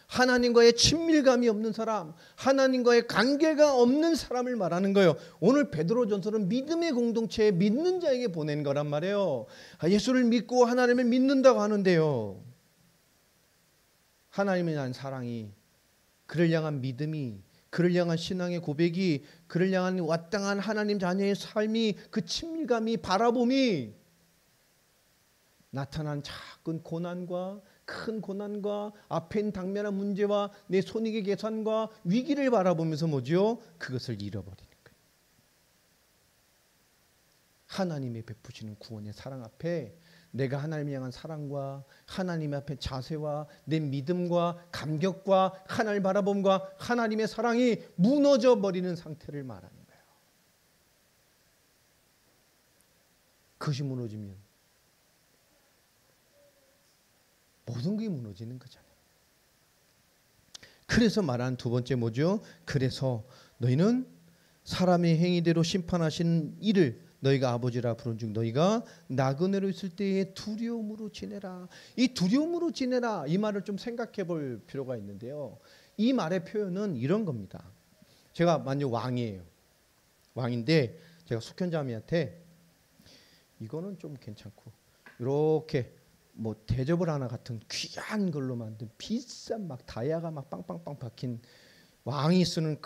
하나님과의 친밀감이 없는 사람, 하나님과의 관계가 없는 사람을 말하는 거예요. 오늘 베드로전서는 믿음의 공동체에 믿는 자에게 보낸 거란 말이에요. 예수를 믿고 하나님을 믿는다고 하는데요, 하나님에 대한 사랑이, 그를 향한 믿음이, 그를 향한 신앙의 고백이, 그를 향한 와땅한 하나님 자녀의 삶이, 그 친밀감이, 바라봄이 나타난 작은 고난과 큰 고난과 앞에 있는 당면한 문제와 내 손익의 계산과 위기를 바라보면서 뭐죠? 그것을 잃어버리는 거예요. 하나님의 베푸시는 구원의 사랑 앞에 내가 하나님을 향한 사랑과 하나님 앞에 자세와 내 믿음과 감격과 하나님을 바라봄과 하나님의 사랑이 무너져 버리는 상태를 말하는 거예요. 그것이 무너지면 모든 게 무너지는 거잖아요. 그래서 말한 두 번째 뭐죠? 그래서 너희는 사람의 행위대로 심판하시는 이를 너희가 아버지라 부른즉 너희가 나그네로 있을 때에 두려움으로 지내라. 이 두려움으로 지내라, 이 말을 좀 생각해 볼 필요가 있는데요, 이 말의 표현은 이런 겁니다. 제가 만약 왕이에요. 왕인데 제가 숙현자매한테 이거는 좀 괜찮고 이렇게 뭐 대접을 하나 같은 귀한 걸로 만든 비싼 막 다이아가 막 빵빵빵 박힌 왕이 쓰는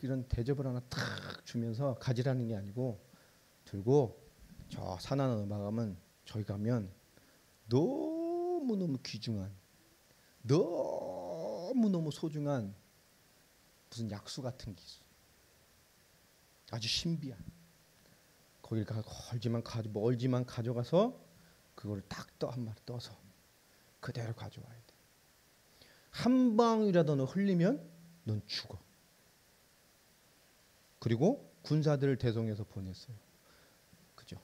이런 대접을 하나 탁 주면서 가지라는 게 아니고 들고 저 산 하나 넘어가면 저기 가면 너무너무 귀중한 너무너무 소중한 무슨 약수 같은 게 있어. 아주 신비한. 거길 멀지만 가져가서 그걸 딱 한 마리 떠서 그대로 가져와야 돼. 한 방이라도 너 흘리면 넌 죽어. 그리고 군사들을 대성해서 보냈어요. 그죠?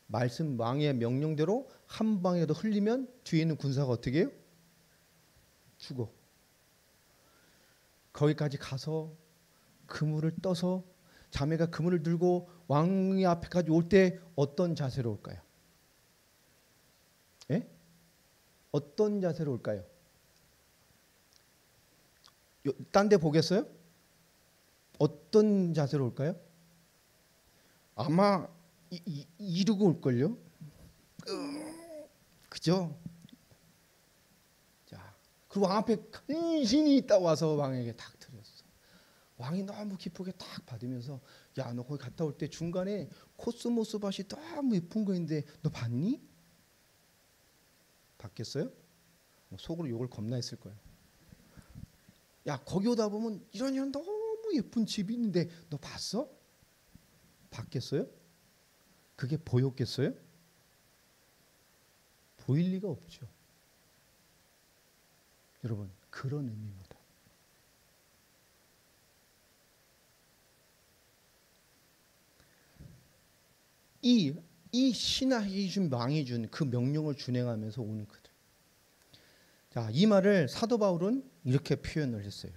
말씀 왕의 명령대로 한 방이라도 흘리면 뒤에 있는 군사가 어떻게 해요? 죽어. 거기까지 가서 그물을 떠서 자매가 그물을 들고 왕의 앞에까지 올 때 어떤 자세로 올까요? 예? 어떤 자세로 올까요? 딴 데 보겠어요? 어떤 자세로 올까요? 아마 이러고 올걸요? 그죠? 자, 그리고 왕 앞에 간신히 있다 와서 왕에게 탁 드렸어. 왕이 너무 기쁘게 탁 받으면서 야, 너 거기 갔다 올 때 중간에 코스모스 밭이 너무 예쁜 거 있는데 너 봤니? 봤겠어요? 속으로 욕을 겁나 했을 거예요. 야, 거기 오다 보면 이런 너무 예쁜 집이 있는데 너 봤어? 봤겠어요? 그게 보였겠어요? 보일 리가 없죠. 여러분, 그런 의미입니다. 이 신하에게 준 왕이 준 그 명령을 준행하면서 오는 그들. 자, 이 말을 사도 바울은 이렇게 표현을 했어요.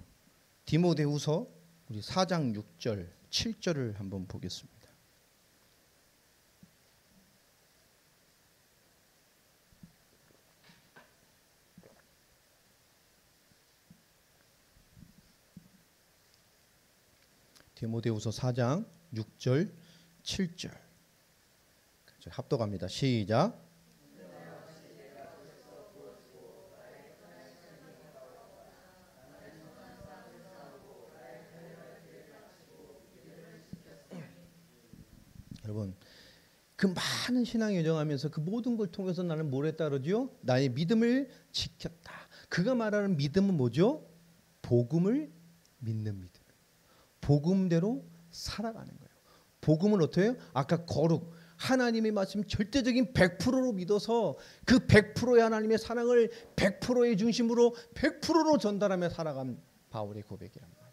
디모데후서 우리 4장 6절, 7절을 한번 보겠습니다. 디모데후서 4장 6절, 7절. 합독합니다. 시작. 여러분, 그 많은 신앙 여정하면서 그 모든 걸 통해서 나는 뭘 했다 그러죠? 나의 믿음을 지켰다. 그가 말하는 믿음은 뭐죠? 복음을 믿는 믿음. 복음대로 살아가는 거예요. 복음은 어떻게 해요? 아까 거룩, 하나님의 말씀 절대적인 100%로 믿어서 그 100%의 하나님의 사랑을 100%의 중심으로 100%로 전달하며 살아간 바울의 고백이란 말이에요.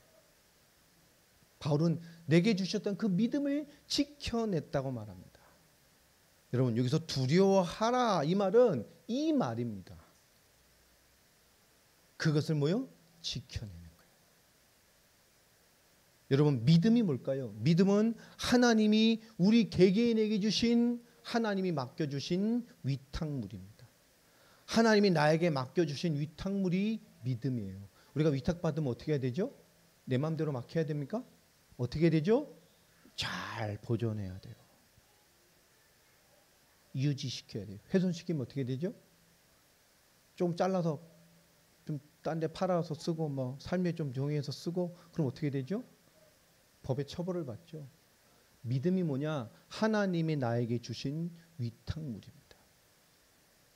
바울은 내게 주셨던 그 믿음을 지켜냈다고 말합니다. 여러분, 여기서 두려워하라 이 말은 이 말입니다. 그것을 뭐요? 지켜내는 거예요. 여러분, 믿음이 뭘까요? 믿음은 하나님이 우리 개개인에게 주신, 하나님이 맡겨주신 위탁물입니다. 하나님이 나에게 맡겨주신 위탁물이 믿음이에요. 우리가 위탁받으면 어떻게 해야 되죠? 내 마음대로 맡겨야 됩니까? 어떻게 해야 되죠? 잘 보존해야 돼요. 유지시켜야 돼요. 훼손시키면 어떻게 되죠? 좀 잘라서 좀 딴 데 팔아서 쓰고 뭐 삶에 좀 정의해서 쓰고 그럼 어떻게 되죠? 법의 처벌을 받죠. 믿음이 뭐냐? 하나님이 나에게 주신 위탁물입니다.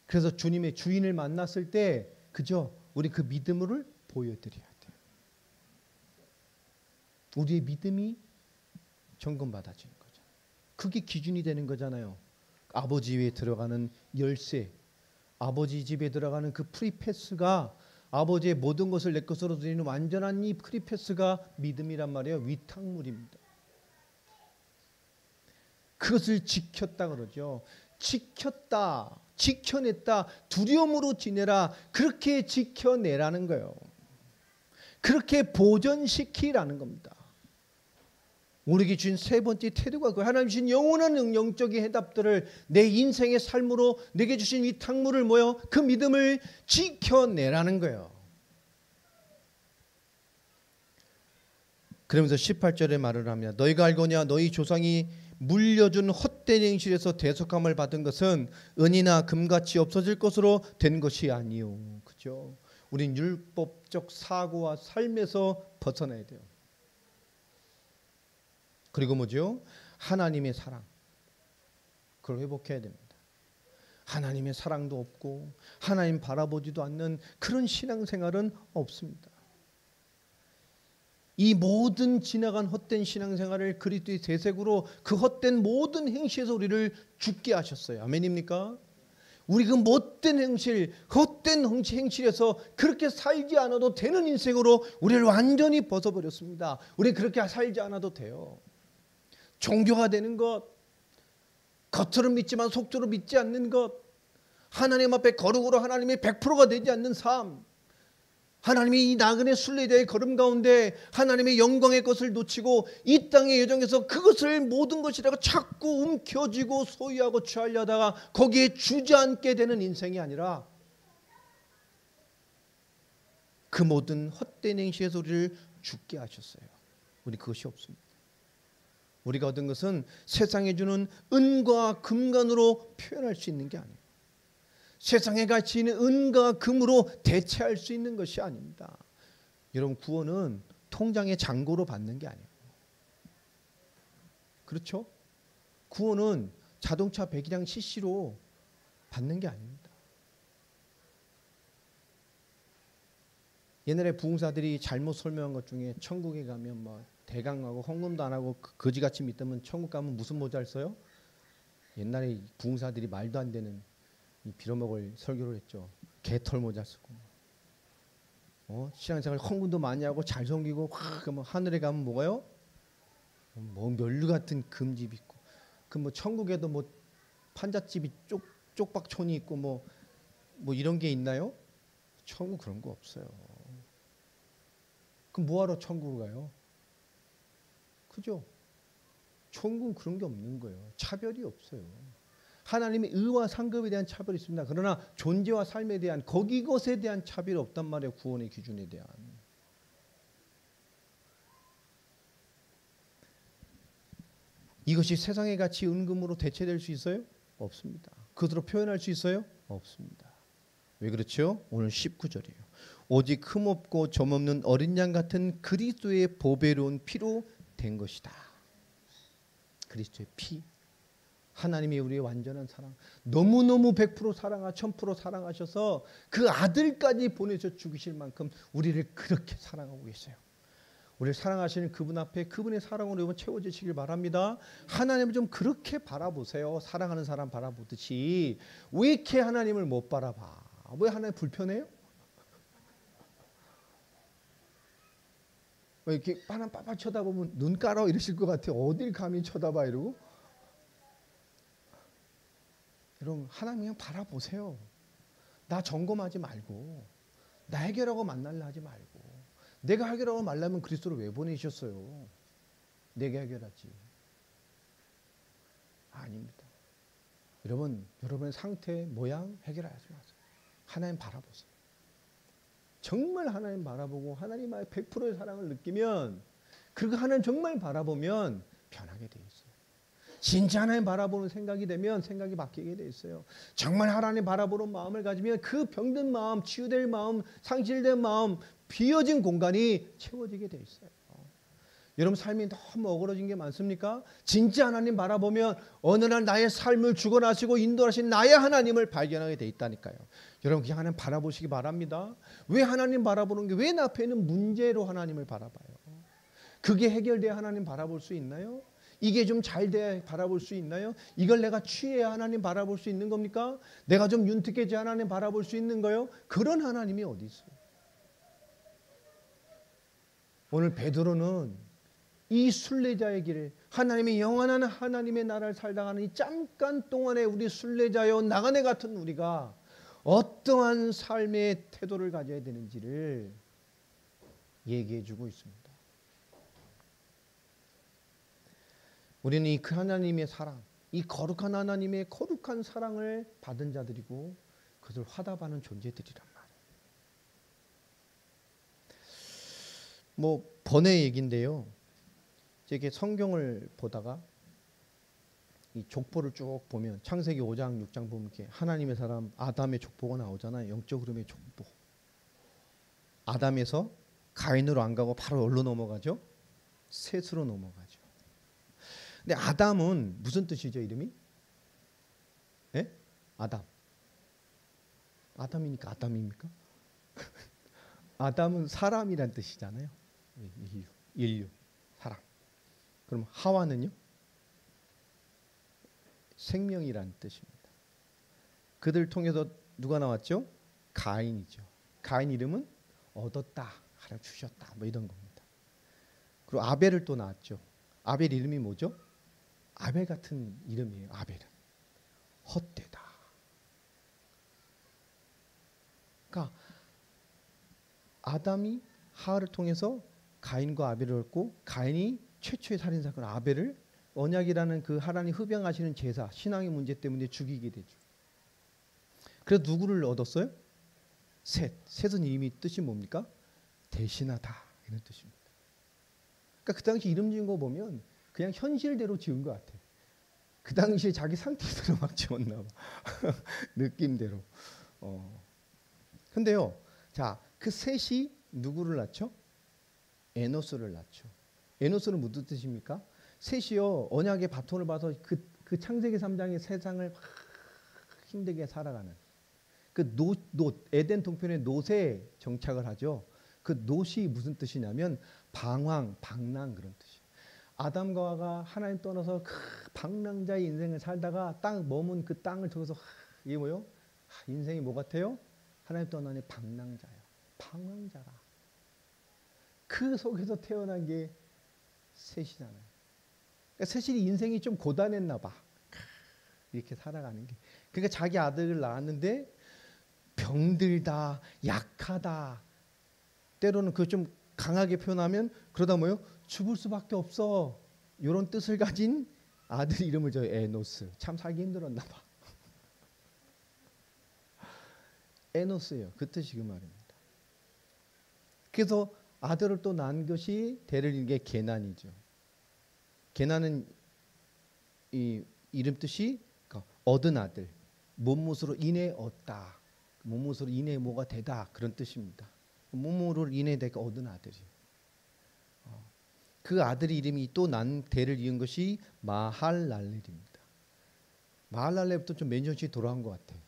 그래서 주님의 주인을 만났을 때 그죠? 우리 그 믿음을 보여드려야 돼요. 우리의 믿음이 점검받아지는 거죠. 그게 기준이 되는 거잖아요. 아버지 집에 들어가는 열쇠, 아버지 집에 들어가는 그 프리패스가 아버지의 모든 것을 내 것으로 드리는 완전한 이 프리패스가 믿음이란 말이에요. 위탁물입니다. 그것을 지켰다 그러죠. 지켰다, 지켜냈다, 두려움으로 지내라. 그렇게 지켜내라는 거예요. 그렇게 보존시키라는 겁니다. 우리에게 주신 세 번째 태도가 그 하나님 주신 영원한 영적인 해답들을 내 인생의 삶으로 내게 주신 위탁물을 뭐요? 그 믿음을 지켜내라는 거예요. 그러면서 18절에 말을 합니다. 너희가 알거냐 너희 조상이 물려준 헛된 행실에서 대속함을 받은 것은 은이나 금같이 없어질 것으로 된 것이 아니요. 그죠? 우린 율법적 사고와 삶에서 벗어나야 돼요. 그리고 뭐죠? 하나님의 사랑. 그걸 회복해야 됩니다. 하나님의 사랑도 없고 하나님 바라보지도 않는 그런 신앙생활은 없습니다. 이 모든 지나간 헛된 신앙생활을 그리스도의 대색으로 그 헛된 모든 행실에서 우리를 죽게 하셨어요. 아멘입니까? 우리 그 못된 행실, 헛된 행실에서 그렇게 살지 않아도 되는 인생으로 우리를 완전히 벗어버렸습니다. 우리 그렇게 살지 않아도 돼요. 종교가 되는 것, 겉으로 믿지만 속으로 믿지 않는 것, 하나님 앞에 거룩으로 하나님의 100%가 되지 않는 삶, 하나님이 이 나그네 순례자의 걸음 가운데 하나님의 영광의 것을 놓치고 이 땅의 여정에서 그것을 모든 것이라고 자꾸 움켜쥐고 소유하고 취하려다가 거기에 주저앉게 되는 인생이 아니라 그 모든 헛된 행실에서 우리를 죽게 하셨어요. 우리 그것이 없습니다. 우리가 얻은 것은 세상에 주는 은과 금관으로 표현할 수 있는 게 아니에요. 세상의 가치 있는 은과 금으로 대체할 수 있는 것이 아닙니다. 여러분, 구원은 통장의 잔고로 받는 게 아니에요. 그렇죠? 구원은 자동차 배기량 CC로 받는 게 아닙니다. 옛날에 부흥사들이 잘못 설명한 것 중에 천국에 가면 뭐 대강하고 헌금도 안 하고 거지같이 믿으면 천국 가면 무슨 모자를 써요? 옛날에 부흥사들이 말도 안 되는 이 빌어먹을 설교를 했죠. 개털 모자 쓰고, 신앙생활 헌금도 많이 하고 잘 섬기고, 뭐 하늘에 가면 뭐가요? 뭐 멸류 같은 금집 있고, 그 뭐 천국에도 뭐 판잣집이 쪽박촌이 있고 뭐 이런 게 있나요? 천국 그런 거 없어요. 그럼 뭐하러 천국을 가요? 그죠? 천국은 그런 게 없는 거예요. 차별이 없어요. 하나님의 의와 상급에 대한 차별이 있습니다. 그러나 존재와 삶에 대한 것에 대한 차별이 없단 말이에요. 구원의 기준에 대한. 이것이 세상의 가치 은금으로 대체될 수 있어요? 없습니다. 그것으로 표현할 수 있어요? 없습니다. 왜 그렇죠? 오늘 19절이에요. 오직 흠없고 점없는 어린 양 같은 그리스도의 보배로운 피로 된 것이다. 그리스도의 피. 하나님이 우리의 완전한 사랑, 너무너무 100% 사랑하 1000% 사랑하셔서 그 아들까지 보내셔 죽으실 만큼 우리를 그렇게 사랑하고 계세요. 우리를 사랑하시는 그분 앞에 그분의 사랑으로 여러분 채워지시길 바랍니다. 하나님을 좀 그렇게 바라보세요. 사랑하는 사람 바라보듯이. 왜 이렇게 하나님을 못 바라봐? 왜 하나님 불편해요? 왜 이렇게 하나님 빡빡 쳐다보면 눈 깔아 이러실 것 같아요. 어딜 감히 쳐다봐 이러고. 여러분, 하나님 그냥 바라보세요. 나 점검하지 말고, 나 해결하고 만날라 하지 말고, 내가 해결하고 말라면 그리스도를 왜 보내셨어요? 내가 해결하지. 아닙니다. 여러분, 여러분의 상태, 모양 해결하지 마세요. 하나님 바라보세요. 정말 하나님 바라보고 하나님의 100%의 사랑을 느끼면, 그리고 하나님 정말 바라보면 변하게 돼 있어요. 진짜 하나님 바라보는 생각이 되면 생각이 바뀌게 돼 있어요. 정말 하나님 바라보는 마음을 가지면 그 병든 마음, 치유될 마음, 상실된 마음, 비어진 공간이 채워지게 돼 있어요. 여러분 삶이 너무 어그러진 게 많습니까? 진짜 하나님 바라보면 어느 날 나의 삶을 주관하시고 인도하신 나의 하나님을 발견하게 돼 있다니까요. 여러분 그냥 하나님 바라보시기 바랍니다. 왜 하나님 바라보는 게 왜 내 앞에 있는 문제로 하나님을 바라봐요? 그게 해결돼야 하나님 바라볼 수 있나요? 이게 좀 잘 돼야 바라볼 수 있나요? 이걸 내가 취해야 하나님 바라볼 수 있는 겁니까? 내가 좀 윤택해져야 하나님 바라볼 수 있는 거요? 그런 하나님이 어디 있어요? 오늘 베드로는 이 순례자의 길을 하나님의 영원한 하나님의 나라를 살다가는 이 잠깐 동안에 우리 순례자여 나그네 같은 우리가 어떠한 삶의 태도를 가져야 되는지를 얘기해 주고 있습니다. 우리는 이 그 하나님의 사랑, 이 거룩한 하나님의 거룩한 사랑을 받은 자들이고 그것을 화답하는 존재들이란 말이에요. 뭐 번외 얘기인데요. 이렇게 성경을 보다가 이 족보를 쭉 보면 창세기 5장, 6장 보면 이렇게 하나님의 사람 아담의 족보가 나오잖아요. 영적 흐름의 족보. 아담에서 가인으로 안 가고 바로 어디로 넘어가죠? 셋으로 넘어가죠. 근데 아담은 무슨 뜻이죠, 이름이? 예? 아담. 아담이니까 아담입니까? 아담은 사람이란 뜻이잖아요. 인류, 사람. 그럼 하와는요? 생명이란 뜻입니다. 그들 통해서 누가 나왔죠? 가인이죠. 가인 이름은 얻었다, 하나 주셨다, 뭐 이런 겁니다. 그리고 아벨을 또 낳았죠. 아벨 이름이 뭐죠? 아벨 같은 이름이에요. 아벨은 헛되다. 그러니까 아담이 하와를 통해서 가인과 아벨을 얻고, 가인이 최초의 살인 사건 아벨을 언약이라는 그 하나님 흡양하시는 제사, 신앙의 문제 때문에 죽이게 되죠. 그래서 누구를 얻었어요? 셋. 셋은 이미 뜻이 뭡니까? 대신하다, 이런 뜻입니다. 그러니까 그 당시 이름 지은 거 보면 그냥 현실대로 지은 것 같아. 그 당시에 자기 상태대로 막 지었나 봐. 느낌대로. 근데요, 자, 그 셋이 누구를 낳죠? 에노스를 낳죠. 에노스는 무슨 뜻입니까? 셋이요, 언약의 바톤을 봐서 그 창세기 3장의 세상을 힘들게 살아가는 그 에덴 동편의 놋에 정착을 하죠. 그 놋이 무슨 뜻이냐면 방황, 방랑, 그런 뜻이에요. 아담과 하와가 하나님 떠나서 그 방랑자의 인생을 살다가 땅 머문 그 땅을 통해서 이게 뭐요? 인생이 뭐 같아요? 하나님 떠나니 방랑자야. 방황자라. 그 속에서 태어난 게 셋이잖아요. 그러니까 셋이 인생이 좀 고단했나 봐. 이렇게 살아가는 게. 그러니까 자기 아들을 낳았는데 병들다, 약하다. 때로는 그 좀 강하게 표현하면 그러다 뭐요? 죽을 수밖에 없어. 이런 뜻을 가진 아들 이름을 저 에노스. 참 살기 힘들었나 봐. 에노스예요. 그 뜻이 그 말입니다. 그래서 아들을 또 낳은 것이 대를 이은 게 게난이죠. 게난은 이 이름 뜻이 얻은 아들, 몸무으로 인해 얻다. 몸무으로 인해 뭐가 되다, 그런 뜻입니다. 몸으로 인해 내가 얻은 아들이. 그 아들의 이름이 또 난 대를 이은 것이 마할랄렐입니다. 마할랄렐부터 좀 몇 년씩 돌아온 것 같아.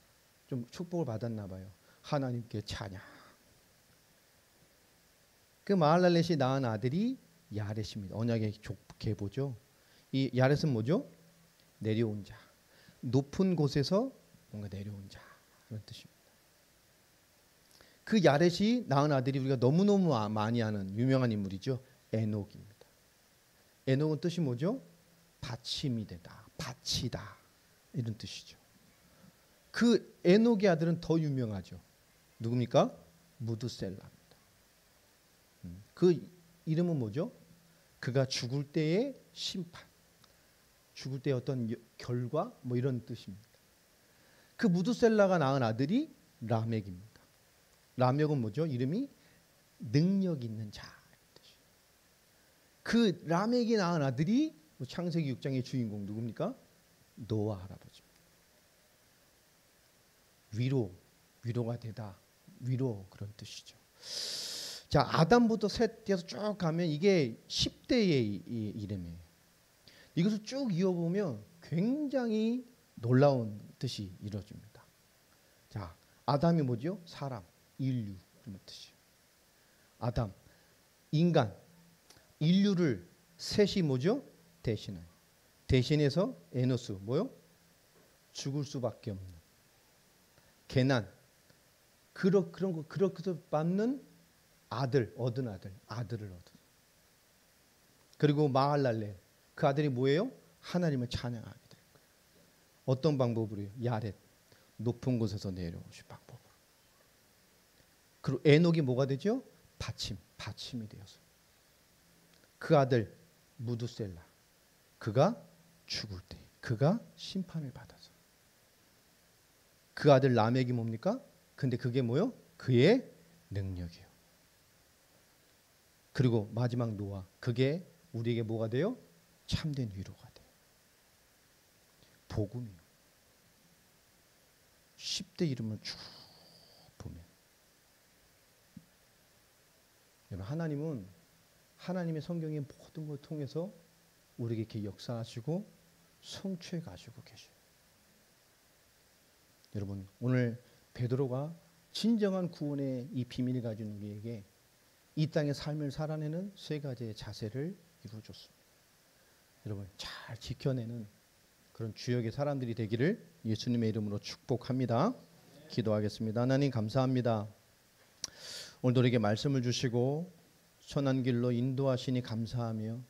좀 축복을 받았나 봐요. 하나님께 찬양. 그 마할랄렛이 낳은 아들이 야렛입니다. 언약의 계보죠. 이 야렛은 뭐죠? 내려온 자. 높은 곳에서 뭔가 내려온 자, 그런 뜻입니다. 그 야렛이 낳은 아들이 우리가 너무너무 많이 아는 유명한 인물이죠. 에녹입니다. 에녹은 뜻이 뭐죠? 받침이 되다, 받치다, 이런 뜻이죠. 그 에녹의 아들은 더 유명하죠. 누굽니까? 무드셀라입니다. 그 이름은 뭐죠? 그가 죽을 때의 심판, 죽을 때의 어떤 결과, 뭐 이런 뜻입니다. 그 무드셀라가 낳은 아들이 라멕입니다. 라멕은 뭐죠? 이름이 능력 있는 자. 그 라멕이 낳은 아들이 창세기 6장의 주인공 누굽니까? 노아 할아버지입니다. 위로가 되다, 위로, 그런 뜻이죠. 자, 아담부터 셋에서 쭉 가면 이게 10대의 이름이에요. 이것을 쭉 이어보면 굉장히 놀라운 뜻이 이루어집니다. 자, 아담이 뭐죠? 사람, 인류, 그런 뜻이에요. 아담, 인간, 인류를 셋이 뭐죠? 대신해요. 대신해서 에노스, 뭐요? 죽을 수밖에 없는. 게난, 그런 거 그렇게 받는 아들, 얻은 아들을 얻은. 그리고 마할랄렐, 그 아들이 뭐예요? 하나님을 찬양하게 될 거예요. 어떤 방법으로요? 야렛, 높은 곳에서 내려오신 방법으로. 그리고 에녹이 뭐가 되죠? 받침이 되어서. 그 아들 무드셀라, 그가 죽을 때, 그가 심판을 받아서. 그 아들 라멕이 뭡니까? 근데 그게 뭐요? 그의 능력이요. 그리고 마지막 노아, 그게 우리에게 뭐가 돼요? 참된 위로가 돼요. 복음이요. 10대 이름을 쭉 보면 하나님은 하나님의 성경의 모든 걸 통해서 우리에게 이렇게 역사하시고 성취해 가시고 계셔요. 여러분, 오늘 베드로가 진정한 구원의 이 비밀을 가진 우리에게 이 땅의 삶을 살아내는 세 가지의 자세를 이루어줬습니다. 여러분, 잘 지켜내는 그런 주역의 사람들이 되기를 예수님의 이름으로 축복합니다. 기도하겠습니다. 하나님 감사합니다. 오늘도 우리에게 말씀을 주시고 선한 길로 인도하시니 감사하며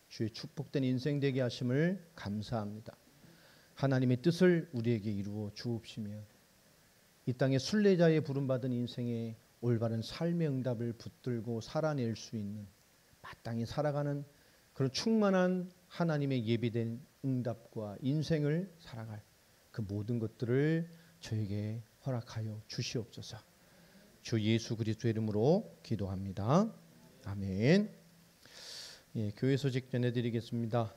주의 축복된 인생 되게 하심을 감사합니다. 하나님의 뜻을 우리에게 이루어 주옵시며 이 땅의 순례자의 부름받은 인생의 올바른 삶의 응답을 붙들고 살아낼 수 있는 마땅히 살아가는 그런 충만한 하나님의 예비된 응답과 인생을 살아갈 그 모든 것들을 저에게 허락하여 주시옵소서. 주 예수 그리스도의 이름으로 기도합니다. 아멘. 예, 교회 소식 전해드리겠습니다.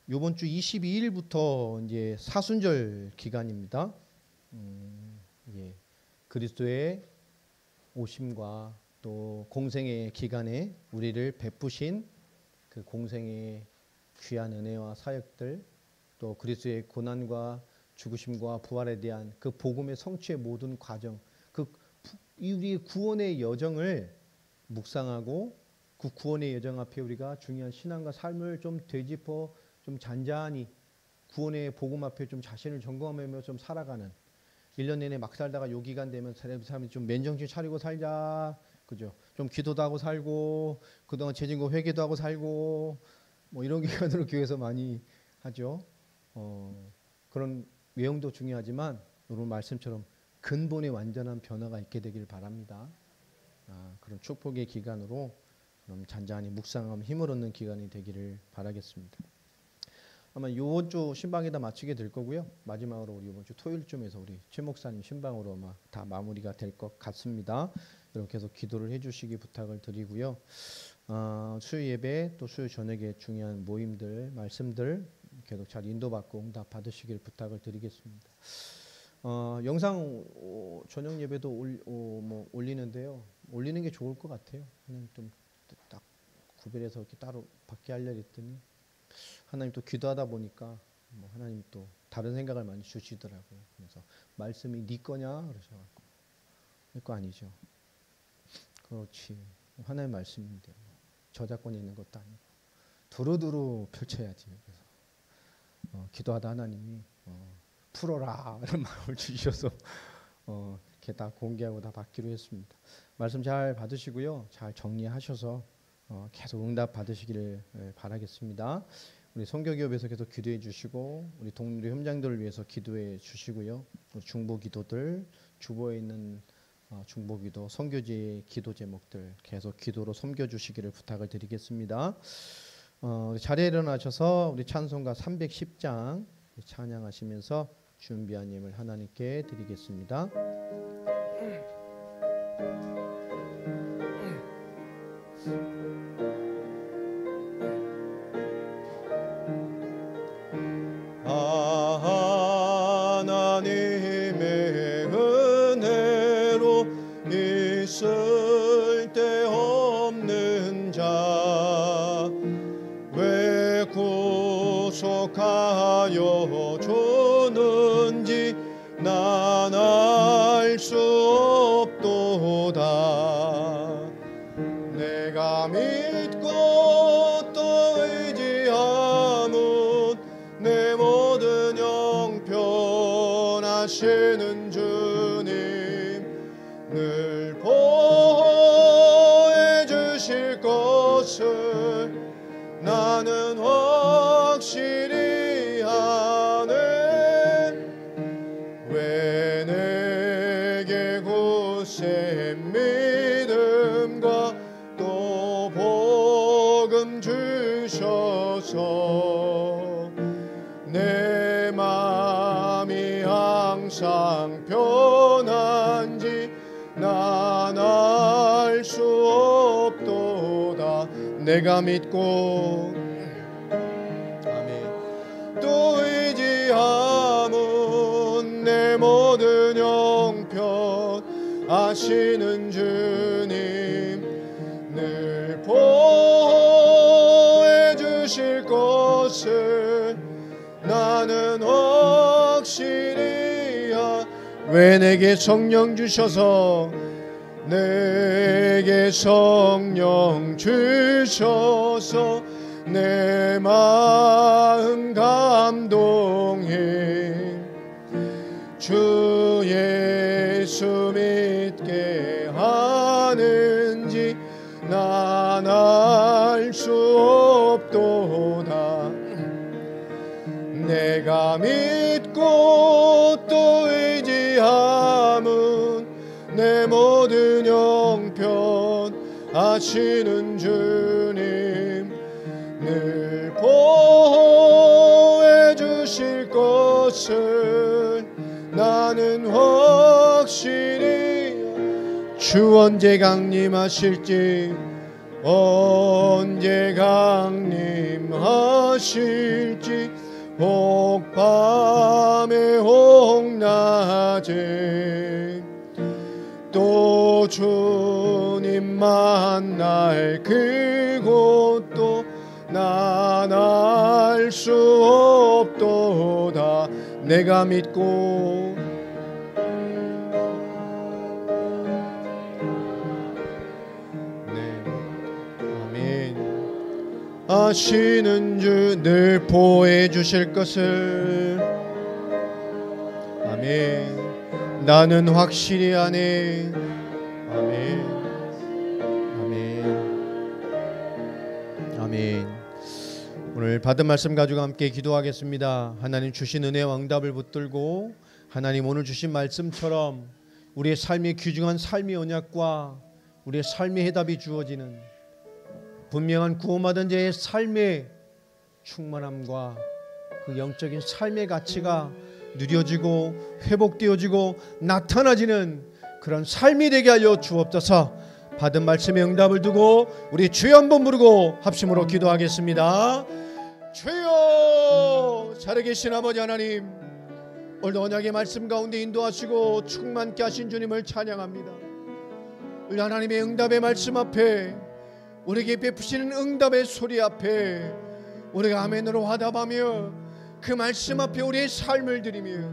이번 주 22일부터 이제 사순절 기간입니다. 예, 그리스도의 오심과 또 공생의 기간에 우리를 베푸신 그 공생의 귀한 은혜와 사역들, 또 그리스도의 고난과 죽으심과 부활에 대한 그 복음의 성취의 모든 과정, 그 우리의 구원의 여정을 묵상하고 그 구원의 여정 앞에 우리가 중요한 신앙과 삶을 좀 되짚어 좀 잔잔히 구원의 복음 앞에 좀 자신을 점검하며 좀 살아가는 1년 내내 막 살다가 요 기간 되면 사람이 좀 맨정신 차리고 살자, 그죠? 좀 기도도 하고 살고 그동안 죄진 거 회개도 하고 살고 뭐 이런 기간으로 교회에서 많이 하죠. 그런 외형도 중요하지만 오늘 말씀처럼 근본의 완전한 변화가 있게 되길 바랍니다. 그런 축복의 기간으로 그럼 잔잔히 묵상하며 힘을 얻는 기간이 되기를 바라겠습니다. 아마 이번 주 신방에다 마치게 될 거고요. 마지막으로 우리 이번 주 토요일쯤에서 우리 최 목사님 신방으로 아마 다 마무리가 될 것 같습니다. 여러분 계속 기도를 해주시기 부탁을 드리고요. 수요 예배 또 수요 저녁에 중요한 모임들 말씀들 계속 잘 인도받고 응답 받으시길 부탁을 드리겠습니다. 영상 저녁 예배도 올리는데요. 올리는 게 좋을 것 같아요. 하나님 좀 딱 구별해서 이렇게 따로 받게 하려 했더니 하나님 또 기도하다 보니까 하나님 또 다른 생각을 많이 주시더라고요. 그래서 말씀이 네 거냐 그러셔가지고 내 거 아니죠. 그렇지. 하나님의 말씀인데 저작권이 있는 것도 아니고 두루두루 펼쳐야지. 그래서 기도하다 하나님이 풀어라 이런 마음을 주셔서 이렇게 다 공개하고 다 받기로 했습니다. 말씀 잘 받으시고요. 잘 정리하셔서 계속 응답 받으시기를 바라겠습니다. 우리 선교기업에서 계속 기도해 주시고 우리 동료 현장들을 위해서 기도해 주시고요. 우리 중보기도들 주보에 있는 중보기도 선교지의 기도 제목들 계속 기도로 섬겨주시기를 부탁을 드리겠습니다. 자리에 일어나셔서 우리 찬송가 310장 찬양하시면서 준비한 예물 하나님께 드리겠습니다. 하나님의 은혜로 있을 데 없는 자 왜 구속하여 주는지 난 알 수 없도다. 내가 믿고 또 의지함은 내 모든 형편하시는 주님 늘 보호해 주실 것을 나는 확실히 아네. 왜 내게 굳센 믿음과 또 복음 주셔서 내 마음이 항상 편한지 난 알 수 없도다. 내가 믿고 아멘 또 의지함은 내 모든 형편 아시는 주님 것을 나는 확실히 왜 내게 성령 주셔서 내게 성령 주셔서 내 마음 감동해 주 예수 믿게 하는지 난 알 수 없도다. 내가 믿고 또 의지함은 내 모든 형편 아시는 주님 늘 보호해 주실 것을 나는 확실히 주 언제 강림하실지 언제 강림하실지 혹 밤에 혹 낮에 또 주님 만날 그곳도 난 알 수 없도다. 내가 믿고 아시는 주 늘 보호해 주실 것을 아멘. 나는 확실히 아네. 아멘. 아멘. 아멘. 오늘 받은 말씀 가지고 함께 기도하겠습니다. 하나님 주신 은혜와 응답을 붙들고 하나님 오늘 주신 말씀처럼 우리의 삶의 귀중한 삶의 언약과 우리의 삶의 해답이 주어지는 분명한 구원받은 자의 삶의 충만함과 그 영적인 삶의 가치가 누려지고 회복되어지고 나타나지는 그런 삶이 되게 하여 주옵소서. 받은 말씀의 응답을 두고 우리 주여 한번 부르고 합심으로 기도하겠습니다. 주여, 살아계신 아버지 하나님, 오늘도 언약의 말씀 가운데 인도하시고 충만케 하신 주님을 찬양합니다. 우리 하나님의 응답의 말씀 앞에, 우리에게 베푸시는 응답의 소리 앞에 우리가 아멘으로 화답하며 그 말씀 앞에 우리의 삶을 드리며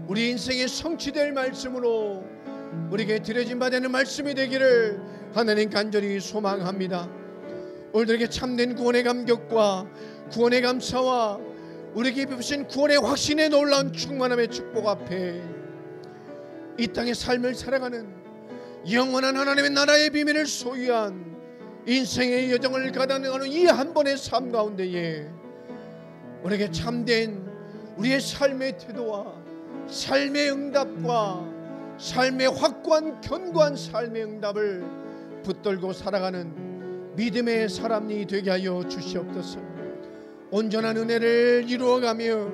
우리 인생의 성취될 말씀으로 우리에게 드려진 바 되는 말씀이 되기를 하나님 간절히 소망합니다. 오늘에게 참된 구원의 감격과 구원의 감사와 우리에게 베푸신 구원의 확신의 놀라운 충만함의 축복 앞에 이 땅의 삶을 살아가는 영원한 하나님의 나라의 비밀을 소유한 인생의 여정을 가다가는 이 한 번의 삶 가운데에 우리에게 참된 우리의 삶의 태도와 삶의 응답과 삶의 확고한 견고한 삶의 응답을 붙들고 살아가는 믿음의 사람이 되게 하여 주시옵소서. 온전한 은혜를 이루어가며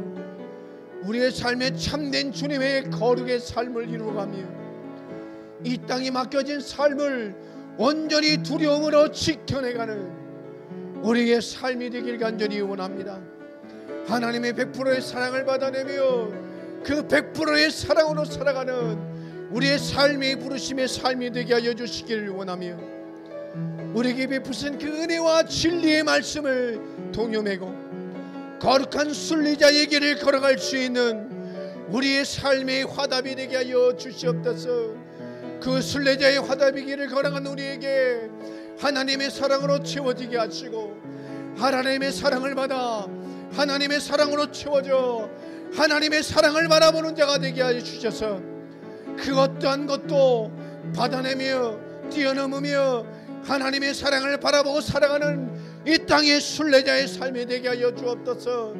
우리의 삶에 참된 주님의 거룩의 삶을 이루어가며 이 땅에 맡겨진 삶을 온전히 두려움으로 지켜내가는 우리의 삶이 되길 간절히 원합니다. 하나님의 100%의 사랑을 받아내며 그 100%의 사랑으로 살아가는 우리의 삶이 부르심의 삶이 되게 하여 주시기를 원하며 우리에게 베푸신 그 은혜와 진리의 말씀을 동요매고 거룩한 순리자의 길을 걸어갈 수 있는 우리의 삶의 화답이 되게 하여 주시옵소서. 그 순례자의 화답의 길을 걸어간 우리에게 하나님의 사랑으로 채워지게 하시고 하나님의 사랑을 받아 하나님의 사랑으로 채워져 하나님의 사랑을 바라보는 자가 되게 하여 주셔서 그 어떠한 것도 받아내며 뛰어넘으며 하나님의 사랑을 바라보고 살아가는 이 땅의 순례자의 삶이 되게 하여 주옵소서.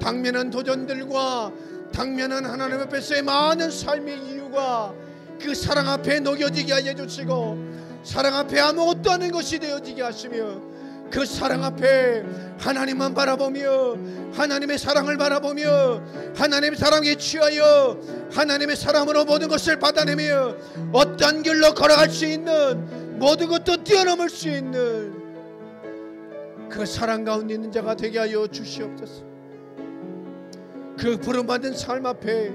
당면한 도전들과 당면한 하나님 앞에서의 많은 삶의 이유가 그 사랑 앞에 녹여지게 하여 주시고 사랑 앞에 아무것도 아닌 것이 되어지게 하시며 그 사랑 앞에 하나님만 바라보며 하나님의 사랑을 바라보며 하나님의 사랑에 취하여 하나님의 사랑으로 모든 것을 받아내며 어떤 길로 걸어갈 수 있는 모든 것도 뛰어넘을 수 있는 그 사랑 가운데 있는 자가 되게 하여 주시옵소서. 그 부름받은 삶 앞에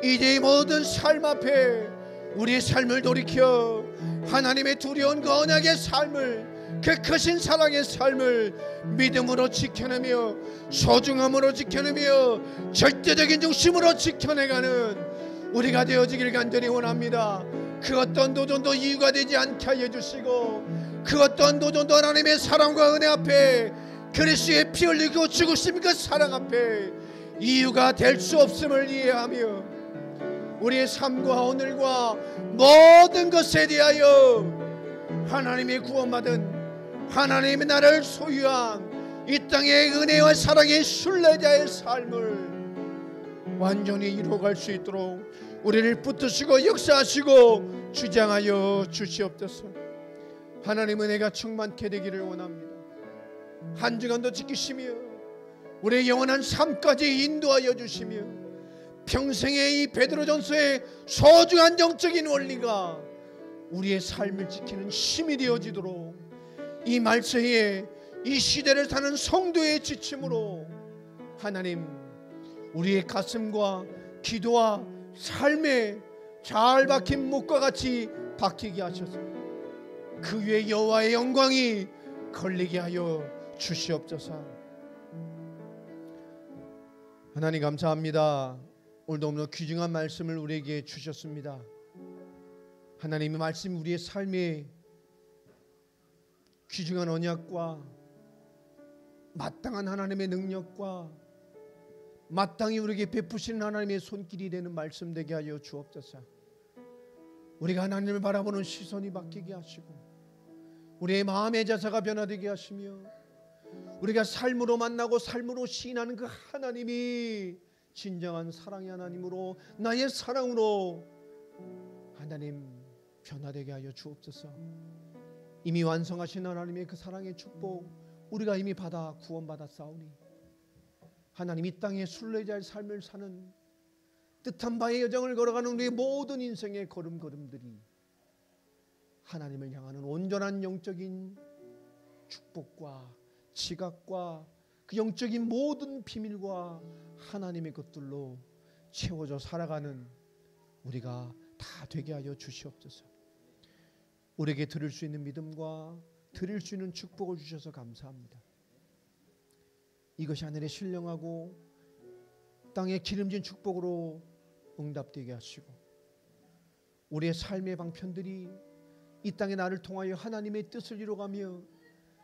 이제 이 모든 삶 앞에 우리의 삶을 돌이켜 하나님의 두려운 그 언약의 삶을 그 크신 사랑의 삶을 믿음으로 지켜내며 소중함으로 지켜내며 절대적인 중심으로 지켜내가는 우리가 되어지길 간절히 원합니다. 그 어떤 도전도 이유가 되지 않게 하여 주시고, 그 어떤 도전도 하나님의 사랑과 은혜 앞에, 그리스도의 피 흘리고 죽으신 그 사랑 앞에 이유가 될 수 없음을 이해하며 우리의 삶과 오늘과 모든 것에 대하여 하나님의 구원받은, 하나님의 나를 소유한 이 땅의 은혜와 사랑의 순례자의 삶을 완전히 이루어갈 수 있도록 우리를 붙드시고 역사하시고 주장하여 주시옵소서. 하나님 은혜가 충만케 되기를 원합니다. 한 주간도 지키시며 우리의 영원한 삶까지 인도하여 주시며 평생의 이 베드로전서의 소중한 영적인 원리가 우리의 삶을 지키는 힘이 되어지도록 이 말세에 이 시대를 사는 성도의 지침으로 하나님 우리의 가슴과 기도와 삶에 잘 박힌 목과 같이 박히게 하셔서 그 위에 여호와의 영광이 걸리게 하여 주시옵소서. 하나님 감사합니다. 오늘도 너무나 귀중한 말씀을 우리에게 주셨습니다. 하나님의 말씀 우리의 삶에 귀중한 언약과 마땅한 하나님의 능력과 마땅히 우리에게 베푸시는 하나님의 손길이 되는 말씀 되게 하여 주옵소서. 우리가 하나님을 바라보는 시선이 바뀌게 하시고 우리의 마음의 자세가 변화되게 하시며 우리가 삶으로 만나고 삶으로 시인하는 그 하나님이 진정한 사랑의 하나님으로, 나의 사랑으로 하나님 변화되게 하여 주옵소서. 이미 완성하신 하나님의 그 사랑의 축복 우리가 이미 받아 구원받았사오니 하나님 이 땅의 순례자의 삶을 사는 뜻한 바의 여정을 걸어가는 우리의 모든 인생의 걸음걸음들이 하나님을 향하는 온전한 영적인 축복과 지각과 그 영적인 모든 비밀과 하나님의 것들로 채워져 살아가는 우리가 다 되게 하여 주시옵소서. 우리에게 들을 수 있는 믿음과 드릴 수 있는 축복을 주셔서 감사합니다. 이것이 하늘에 신령하고 땅에 기름진 축복으로 응답되게 하시고 우리의 삶의 방편들이 이 땅의 나를 통하여 하나님의 뜻을 이루어가며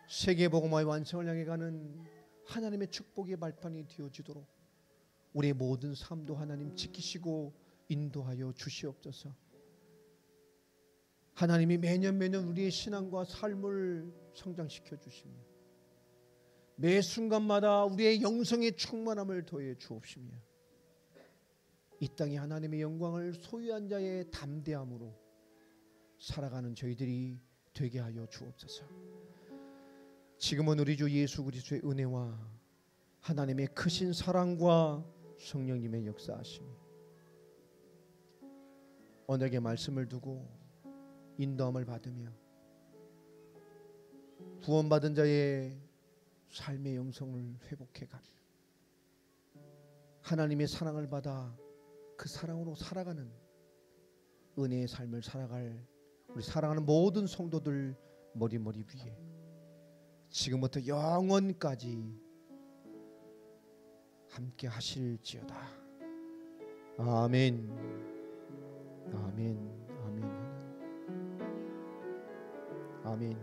세계복음화의 완성을 향해 가는 하나님의 축복의 발판이 되어지도록 우리의 모든 삶도 하나님 지키시고 인도하여 주시옵소서. 하나님이 매년 우리의 신앙과 삶을 성장시켜 주시며 매 순간마다 우리의 영성의 충만함을 더해 주옵시며 이 땅에 하나님의 영광을 소유한 자의 담대함으로 살아가는 저희들이 되게 하여 주옵소서. 지금은 우리 주 예수 그리스도의 은혜와 하나님의 크신 사랑과 성령님의 역사하심이 언약의 말씀을 두고 인도함을 받으며 구원받은 자의 삶의 영성을 회복해가며 하나님의 사랑을 받아 그 사랑으로 살아가는 은혜의 삶을 살아갈 우리 사랑하는 모든 성도들 머리 위에 지금부터 영원까지 함께 하실지어다. 아멘. 아멘. 아멘. 아멘.